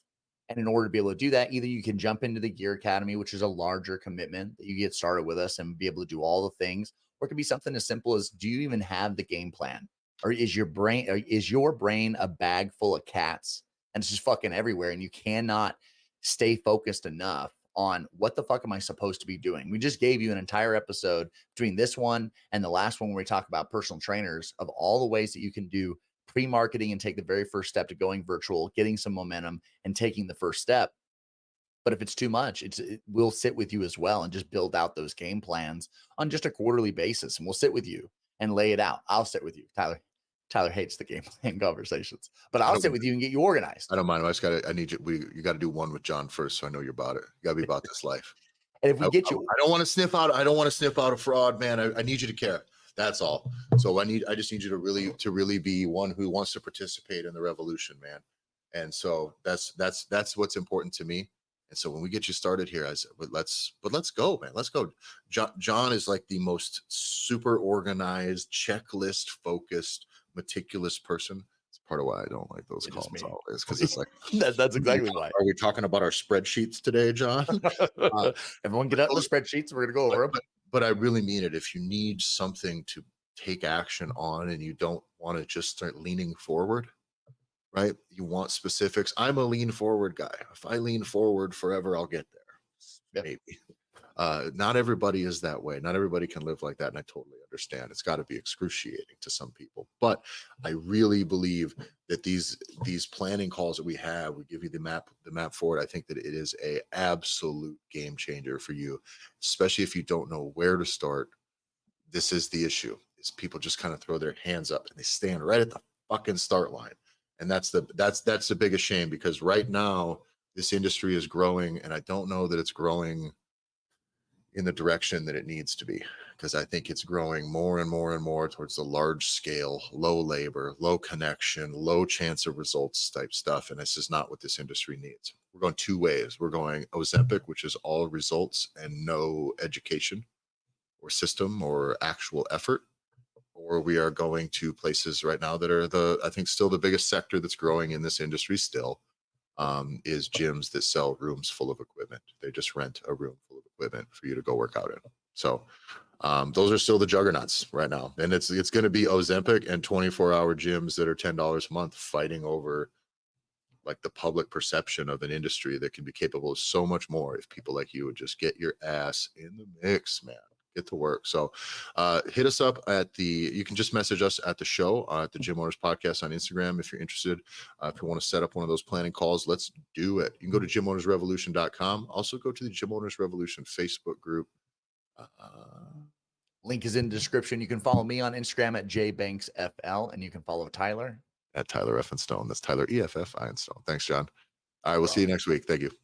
B: And in order to be able to do that, either you can jump into the Gear Academy, which is a larger commitment that you get started with us and be able to do all the things, or it could be something as simple as, do you even have the game plan? Or is your brain a bag full of cats and it's just fucking everywhere and you cannot stay focused enough on what the fuck am I supposed to be doing? We just gave you an entire episode between this one and the last one where we talk about personal trainers of all the ways that you can do pre-marketing and take the very first step to going virtual, getting some momentum and taking the first step. But if it's too much, we'll sit with you as well and just build out those game plans on just a quarterly basis. And we'll sit with you and lay it out. I'll sit with you. Tyler hates the game plan conversations, but I'll sit with you and get you organized.
A: I don't mind. I need you. You got to do one with John first. So I know you're about it. You got to be about this life.
B: And if we get you,
A: I don't want to sniff out. I don't want to sniff out a fraud, man. I need you to care. That's all. So I just need you to really be one who wants to participate in the revolution, man. And so that's what's important to me. And so when we get you started here, I said, but let's go, man. Let's go. John is like the most super organized, checklist focused, meticulous person. It's part of why I don't like those calls always, because it's like
B: that's exactly why.
A: Are we talking about our spreadsheets today, John?
B: Everyone get out the spreadsheets. We're gonna go over them.
A: But I really mean it. If you need something to take action on and you don't want to just start leaning forward, right? You want specifics. I'm a lean forward guy. If I lean forward forever, I'll get there.
B: Yep.
A: Maybe. Not everybody is that way. Not everybody can live like that. And I totally understand. It's got to be excruciating to some people. But I really believe that these planning calls that we have, we give you the map forward. I think that it is a absolute game changer for you, especially if you don't know where to start. This is the issue, is people just kind of throw their hands up and they stand right at the fucking start line. And that's the biggest shame, because right now this industry is growing, and I don't know that it's growing in the direction that it needs to be, because I think it's growing more and more and more towards the large scale, low labor, low connection, low chance of results type stuff. And this is not what this industry needs. We're going two ways. We're going Ozempic, which is all results and no education or system or actual effort, or we are going to places right now that are I think still the biggest sector that's growing in this industry still, is gyms that sell rooms full of equipment. They just rent a room full of equipment for you to go work out in. So those are still the juggernauts right now. And it's going to be Ozempic and 24-hour gyms that are $10 a month fighting over like the public perception of an industry that can be capable of so much more if people like you would just get your ass in the mix, man. Get to work. So hit us up you can just message us at the show, at the Gym Owners Podcast on Instagram if you're interested. If you want to set up one of those planning calls, let's do it. You can go to gymownersrevolution.com. Also go to the Gym Owners Revolution Facebook group.
B: Link is in the description. You can follow me on Instagram at jbanksfl, and you can follow Tyler
A: At Tyler F. and Stone. That's Tyler EFF Einstone. Thanks, John. All right, we'll see you next week. Thank you.